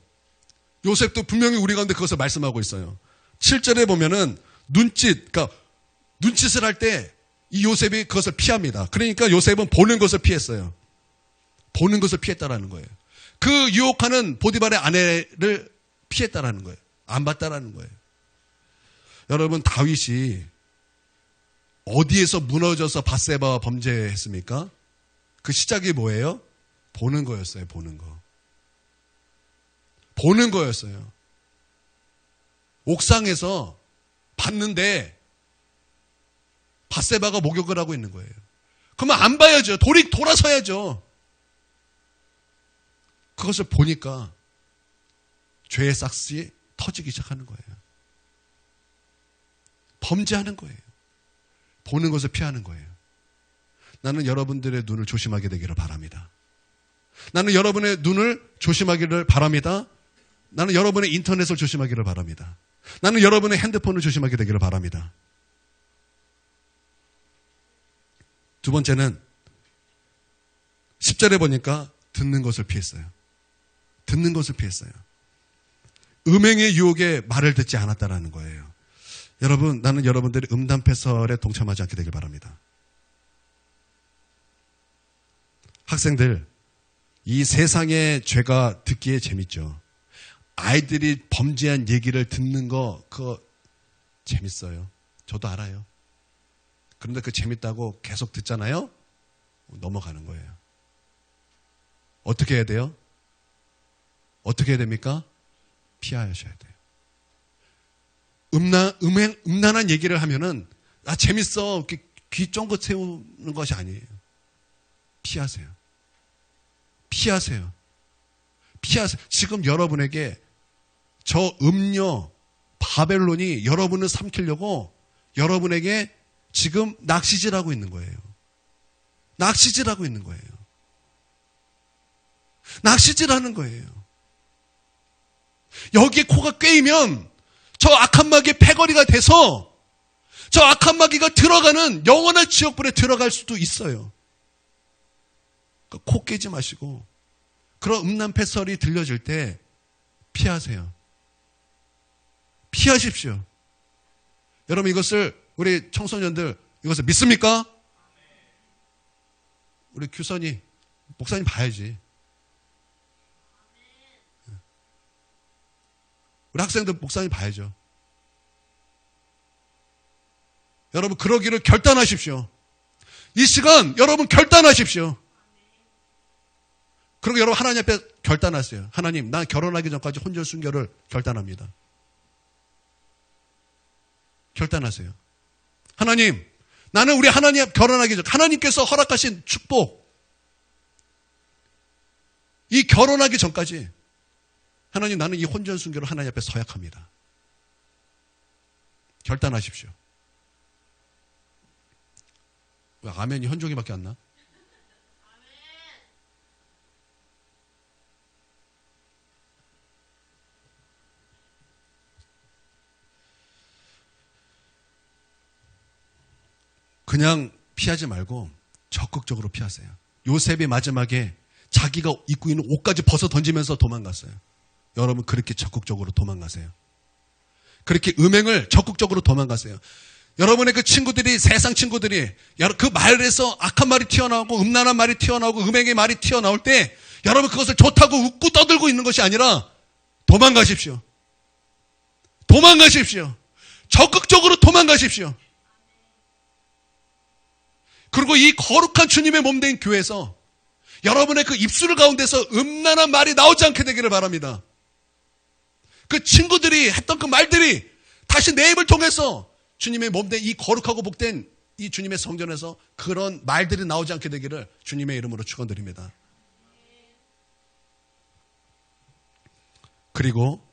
요셉도 분명히 우리 가운데 그것을 말씀하고 있어요. 7절에 보면은 그러니까 눈짓을 할 때 이 요셉이 그것을 피합니다. 그러니까 요셉은 보는 것을 피했어요. 보는 것을 피했다라는 거예요. 그 유혹하는 보디발의 아내를 피했다라는 거예요. 안 봤다라는 거예요. 여러분, 다윗이 어디에서 무너져서 밧세바와 범죄했습니까? 그 시작이 뭐예요? 보는 거였어요. 보는 거. 보는 거였어요. 옥상에서 봤는데 밧세바가 목욕을 하고 있는 거예요. 그러면 안 봐야죠. 돌아서야죠. 그것을 보니까 죄의 싹이 터지기 시작하는 거예요. 범죄하는 거예요. 보는 것을 피하는 거예요. 나는 여러분들의 눈을 조심하게 되기를 바랍니다. 나는 여러분의 눈을 조심하기를 바랍니다. 나는 여러분의 인터넷을 조심하기를 바랍니다. 나는 여러분의 핸드폰을 조심하게 되기를 바랍니다. 두 번째는 10절에 보니까 듣는 것을 피했어요. 듣는 것을 피했어요. 음행의 유혹에 말을 듣지 않았다라는 거예요. 여러분, 나는 여러분들이 음담패설에 동참하지 않게 되길 바랍니다. 학생들, 이 세상의 죄가 듣기에 재밌죠. 아이들이 범죄한 얘기를 듣는 거, 그거 재밌어요. 저도 알아요. 그런데 그 재밌다고 계속 듣잖아요? 넘어가는 거예요. 어떻게 해야 돼요? 어떻게 해야 됩니까? 피하셔야 돼요. 음란한 얘기를 하면은, 재밌어. 귀 쫑긋 세우는 것이 아니에요. 피하세요. 피하세요. 피하세요. 지금 여러분에게 저 음녀, 바벨론이 여러분을 삼키려고 여러분에게 지금 낚시질하고 있는 거예요. 낚시질하고 있는 거예요. 낚시질하는 거예요. 여기에 코가 꿰이면 저 악한 마귀의 패거리가 돼서 저 악한 마귀가 들어가는 영원한 지옥불에 들어갈 수도 있어요. 그러니까 코 깨지 마시고 그런 음란 패설이 들려질 때 피하세요. 피하십시오. 여러분 이것을 우리 청소년들 이것을 믿습니까? 우리 규선이 목사님 봐야지. 우리 학생들 목사님 봐야죠. 여러분 그러기를 결단하십시오. 이 시간 여러분 결단하십시오. 그리고 여러분 하나님 앞에 결단하세요. 하나님, 난 결혼하기 전까지 혼전 순결을 결단합니다. 결단하세요. 하나님, 나는 우리 하나님 앞 결혼하기 전 하나님께서 허락하신 축복, 이 결혼하기 전까지 하나님, 나는 이 혼전 순결을 하나님 앞에 서약합니다. 결단하십시오. 왜 아멘이 현종이밖에 안 나? 그냥 피하지 말고 적극적으로 피하세요. 요셉이 마지막에 자기가 입고 있는 옷까지 벗어 던지면서 도망갔어요. 여러분 그렇게 적극적으로 도망가세요. 그렇게 음행을 적극적으로 도망가세요. 여러분의 그 친구들이, 세상 친구들이 그 말에서 악한 말이 튀어나오고 음란한 말이 튀어나오고 음행의 말이 튀어나올 때 여러분 그것을 좋다고 웃고 떠들고 있는 것이 아니라 도망가십시오. 도망가십시오. 적극적으로 도망가십시오. 그리고 이 거룩한 주님의 몸된 교회에서 여러분의 그 입술 가운데서 음란한 말이 나오지 않게 되기를 바랍니다. 그 친구들이 했던 그 말들이 다시 내 입을 통해서 주님의 몸된 이 거룩하고 복된 이 주님의 성전에서 그런 말들이 나오지 않게 되기를 주님의 이름으로 축원드립니다. 그리고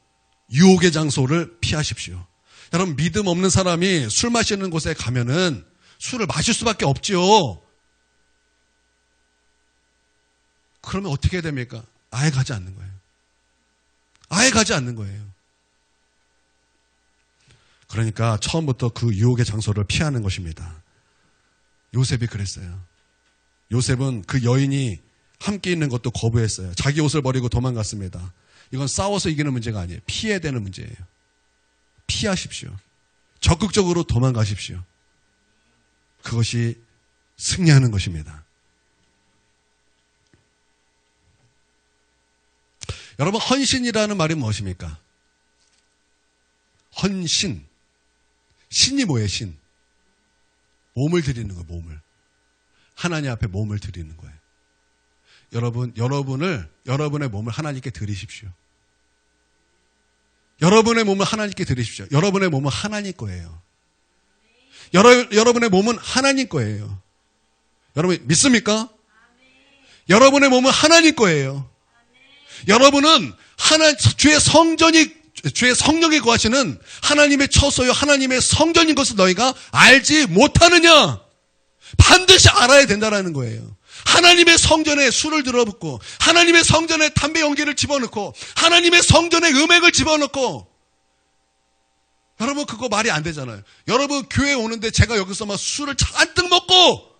유혹의 장소를 피하십시오. 여러분 믿음 없는 사람이 술 마시는 곳에 가면은 술을 마실 수밖에 없지요. 그러면 어떻게 해야 됩니까? 아예 가지 않는 거예요. 아예 가지 않는 거예요. 그러니까 처음부터 그 유혹의 장소를 피하는 것입니다. 요셉이 그랬어요. 요셉은 그 여인이 함께 있는 것도 거부했어요. 자기 옷을 버리고 도망갔습니다. 이건 싸워서 이기는 문제가 아니에요. 피해야 되는 문제예요. 피하십시오. 적극적으로 도망가십시오. 그것이 승리하는 것입니다. 여러분 헌신이라는 말이 무엇입니까? 헌신. 신이 뭐예요? 신. 몸을 드리는 거예요. 몸을. 하나님 앞에 몸을 드리는 거예요. 여러분의 몸을 하나님께 드리십시오. 여러분의 몸을 하나님께 드리십시오. 여러분의 몸은 하나님 거예요. 여러분의 몸은 하나님 거예요. 여러분 믿습니까? 여러분의 몸은 하나님 거예요. 여러분은 주의 성령이 거하시는 하나님의 처소요 하나님의 성전인 것을 너희가 알지 못하느냐? 반드시 알아야 된다는 거예요. 하나님의 성전에 술을 들어붓고 하나님의 성전에 담배 연기를 집어넣고 하나님의 성전에 음행을 집어넣고 여러분 그거 말이 안 되잖아요. 여러분 교회 오는데 제가 여기서 막 술을 잔뜩 먹고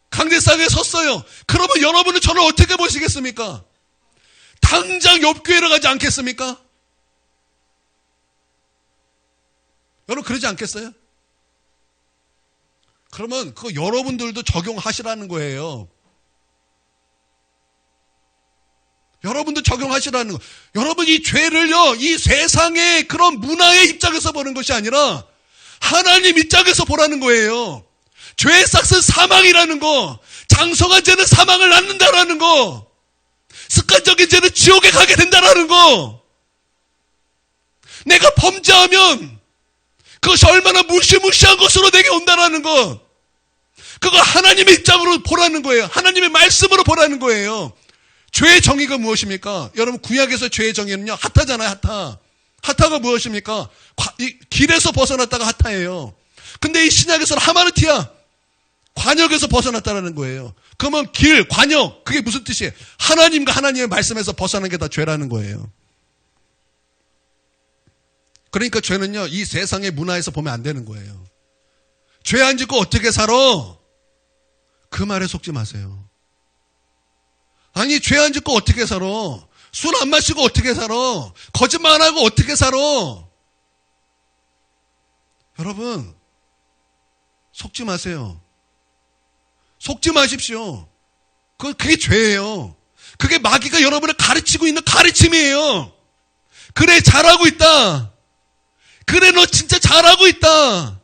강대상에 섰어요. 그러면 여러분은 저를 어떻게 보시겠습니까? 당장 옆 교회로 가지 않겠습니까? 여러분 그러지 않겠어요? 그러면 그거 여러분들도 적용하시라는 거예요. 여러분도 적용하시라는 거. 여러분 이 죄를요, 이 세상의 그런 문화의 입장에서 보는 것이 아니라 하나님 입장에서 보라는 거예요. 죄의 싹은 사망이라는 거, 장성한 죄는 사망을 낳는다라는 거, 습관적인 죄는 지옥에 가게 된다라는 거. 내가 범죄하면 그것이 얼마나 무시무시한 것으로 내게 온다라는 것. 그거 하나님의 입장으로 보라는 거예요. 하나님의 말씀으로 보라는 거예요. 죄의 정의가 무엇입니까? 여러분 구약에서 죄의 정의는요. 핫하잖아요. 핫하. 핫하가 무엇입니까? 길에서 벗어났다가 핫하예요. 근데 이 신약에서는 하마르티아. 관역에서 벗어났다는 거예요. 그러면 길, 관역 그게 무슨 뜻이에요? 하나님과 하나님의 말씀에서 벗어난 게 다 죄라는 거예요. 그러니까 죄는요, 이 세상의 문화에서 보면 안 되는 거예요. 죄 안 짓고 어떻게 살아? 그 말에 속지 마세요. 아니, 죄 안 짓고 어떻게 살아? 술 안 마시고 어떻게 살아? 거짓말 안 하고 어떻게 살아? 여러분, 속지 마세요. 속지 마십시오. 그게 죄예요. 그게 마귀가 여러분을 가르치고 있는 가르침이에요. 그래, 잘하고 있다. 그래, 너 진짜 잘하고 있다.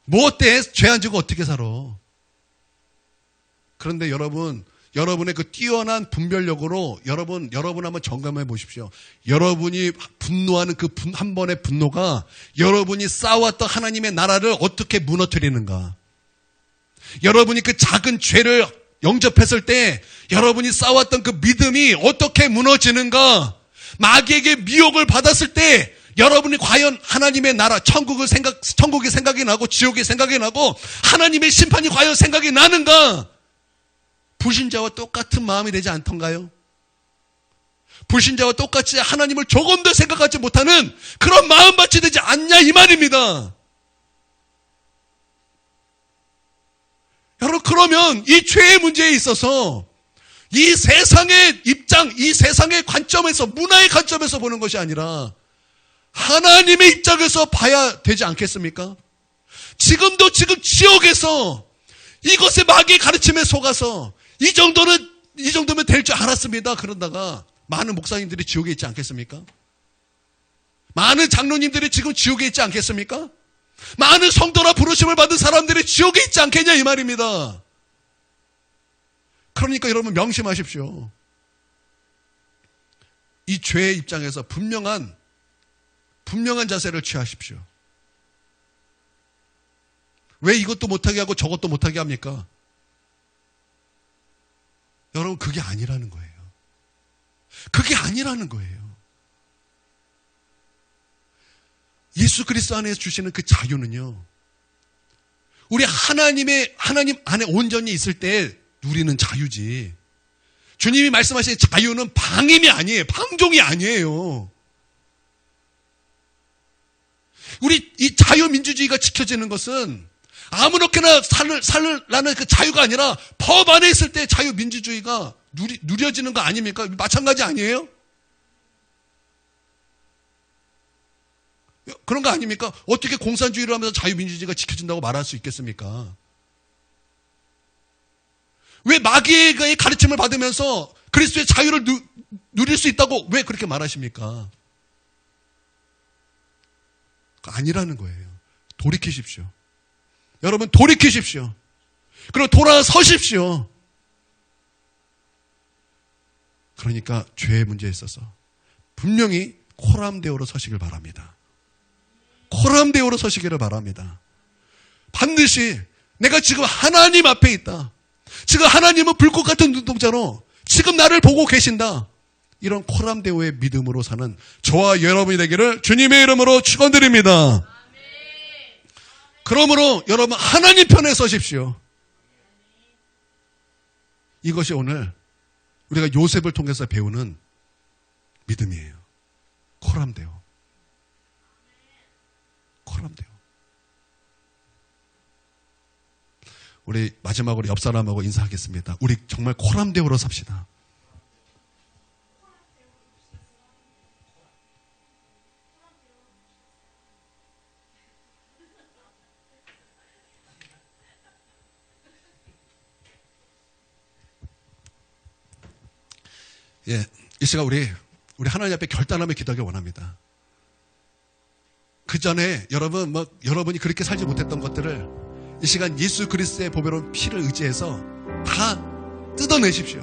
뭐 어때? 죄 안 지고 어떻게 살아? 그런데 여러분의 그 뛰어난 분별력으로 여러분 한번 점검해 보십시오. 여러분이 분노하는 그 한 번의 분노가 여러분이 쌓아왔던 하나님의 나라를 어떻게 무너뜨리는가. 여러분이 그 작은 죄를 영접했을 때 여러분이 쌓아왔던 그 믿음이 어떻게 무너지는가. 마귀에게 미혹을 받았을 때 여러분이 과연 하나님의 나라, 천국이 생각이 나고 지옥이 생각이 나고 하나님의 심판이 과연 생각이 나는가? 불신자와 똑같은 마음이 되지 않던가요? 불신자와 똑같이 하나님을 조금 더 생각하지 못하는 그런 마음밭이 되지 않냐 이 말입니다. 여러분, 그러면 이 죄의 문제에 있어서 이 세상의 입장, 이 세상의 관점에서, 문화의 관점에서 보는 것이 아니라 하나님의 입장에서 봐야 되지 않겠습니까? 지금 지옥에서 이것의 마귀의 가르침에 속아서 이 정도면 될 줄 알았습니다. 그러다가 많은 목사님들이 지옥에 있지 않겠습니까? 많은 장로님들이 지금 지옥에 있지 않겠습니까? 많은 성도나 부르심을 받은 사람들이 지옥에 있지 않겠냐 이 말입니다. 그러니까 여러분 명심하십시오. 이 죄의 입장에서 분명한 자세를 취하십시오. 왜 이것도 못하게 하고 저것도 못하게 합니까? 여러분, 그게 아니라는 거예요. 그게 아니라는 거예요. 예수 그리스도 안에 주시는 그 자유는요, 우리 하나님 안에 온전히 있을 때 누리는 자유지. 주님이 말씀하신 자유는 방임이 아니에요. 방종이 아니에요. 우리 이 자유민주주의가 지켜지는 것은 아무렇게나 살라는 그 자유가 아니라 법 안에 있을 때 자유민주주의가 누려지는 거 아닙니까? 마찬가지 아니에요? 그런 거 아닙니까? 어떻게 공산주의를 하면서 자유민주주의가 지켜진다고 말할 수 있겠습니까? 왜 마귀의 가르침을 받으면서 그리스도의 자유를 누릴 수 있다고 왜 그렇게 말하십니까? 아니라는 거예요. 돌이키십시오. 여러분, 돌이키십시오. 그리고 돌아서십시오. 그러니까 죄의 문제에 있어서 분명히 코람데오로 서시길 바랍니다. 코람데오로 서시기를 바랍니다. 반드시 내가 지금 하나님 앞에 있다. 지금 하나님은 불꽃 같은 눈동자로 지금 나를 보고 계신다. 이런 코람데오의 믿음으로 사는 저와 여러분이 되기를 주님의 이름으로 축원드립니다. 그러므로 여러분, 하나님 편에 서십시오. 이것이 오늘 우리가 요셉을 통해서 배우는 믿음이에요. 코람데오. 코람데오. 우리 마지막으로 옆 사람하고 인사하겠습니다. 우리 정말 코람데오로 삽시다. 예, 이 시간 우리 하나님 앞에 결단하며 기도하기 원합니다. 그 전에 여러분이 그렇게 살지 못했던 것들을 이 시간 예수 그리스도의 보배로운 피를 의지해서 다 뜯어내십시오.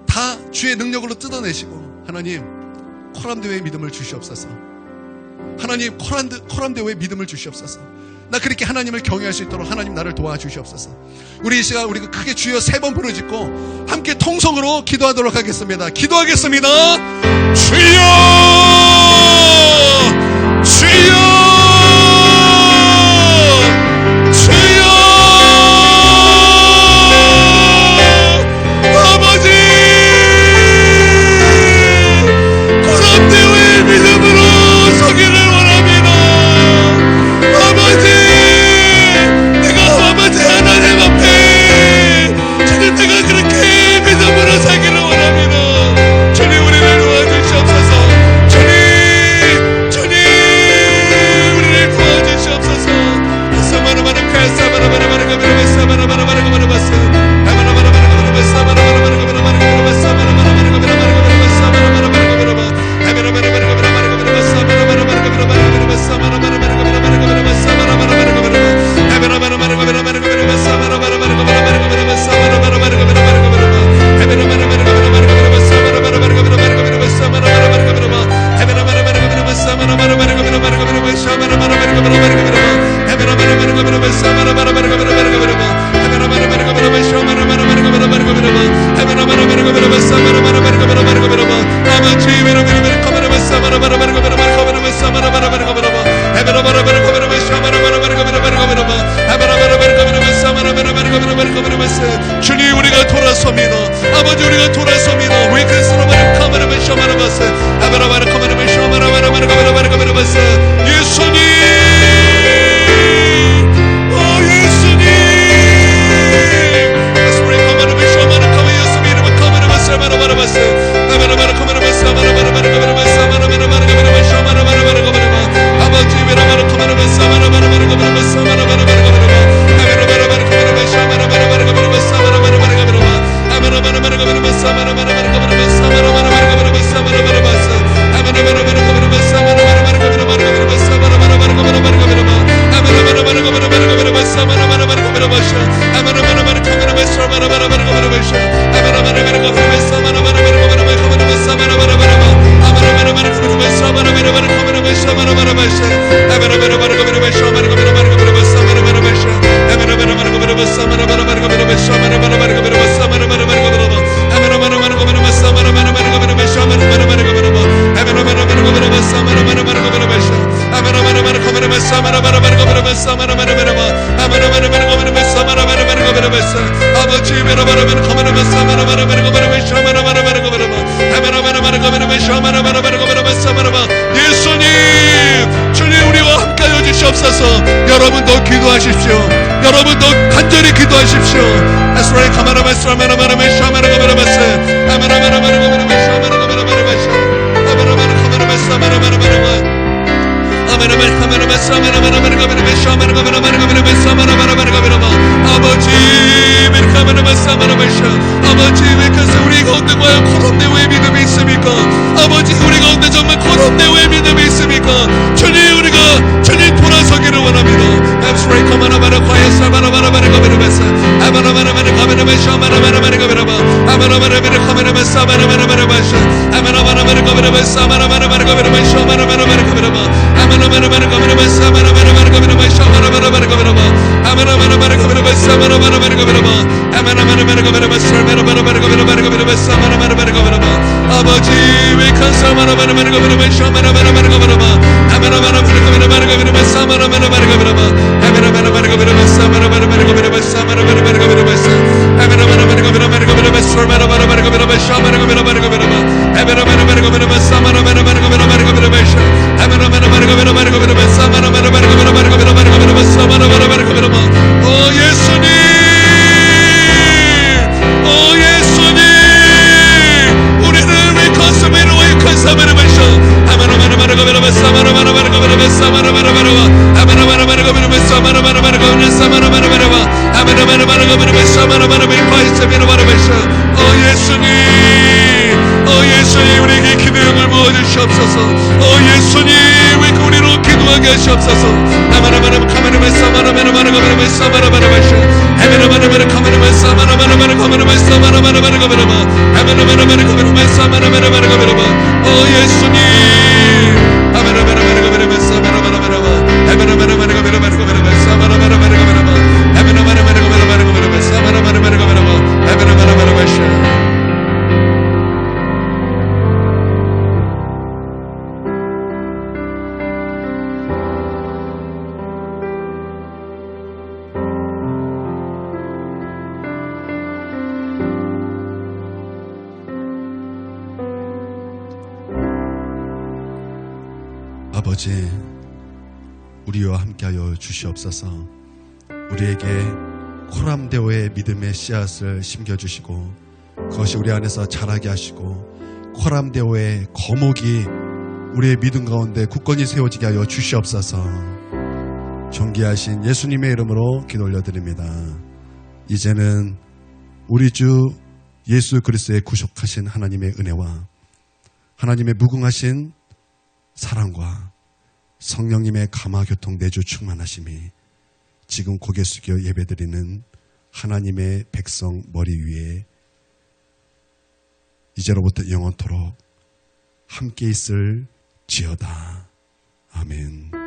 다 주의 능력으로 뜯어내시고, 하나님, 코람데오의 믿음을 주시옵소서. 하나님, 코람데오의 믿음을 주시옵소서. 나 그렇게 하나님을 경외할 수 있도록 하나님 나를 도와주시옵소서. 우리 이 시간 우리가 크게 주여 3번 부르짖고 함께 통성으로 기도하도록 하겠습니다. 기도하겠습니다. 주여, 주여, 주여, 아버지, 코람데오의 믿음으로 서기를 주님 우리가 돌아섭니다. 아버지 우리가 돌아섭니다. 예수님, 예수님, 주님 우리와 함께하여 주시옵소서. 여러분도 기도하십시오. 여러분도 간절히 기도하십시오. 아버지 우리 가운데 과연 코롭네 왜 믿음이 있습니까? 아버지 우리 가운데 정말 코롭네 왜 믿음이 있습니까? 주님 우리가 주님 돌아서기를 원합니다. 아버지 왜 예수님 우리에게 기도형을 부어주시옵소서. 예수님 왜 우리로 기도하게 하시옵소서. 아버지 우리와 함께하여 주시옵소서. 우리에게 코람데오의 믿음의 씨앗을 심겨주시고 그것이 우리 안에서 자라게 하시고 코람데오의 거목이 우리의 믿음 가운데 굳건히 세워지게 하여 주시옵소서. 존귀하신 예수님의 이름으로 기도 올려드립니다. 이제는 우리 주 예수 그리스도의 구속하신 하나님의 은혜와 하나님의 무궁하신 사랑과 성령님의 감화교통 내주 충만하심이 지금 고개 숙여 예배드리는 하나님의 백성 머리 위에 이제로부터 영원토록 함께 있을 지어다. 아멘.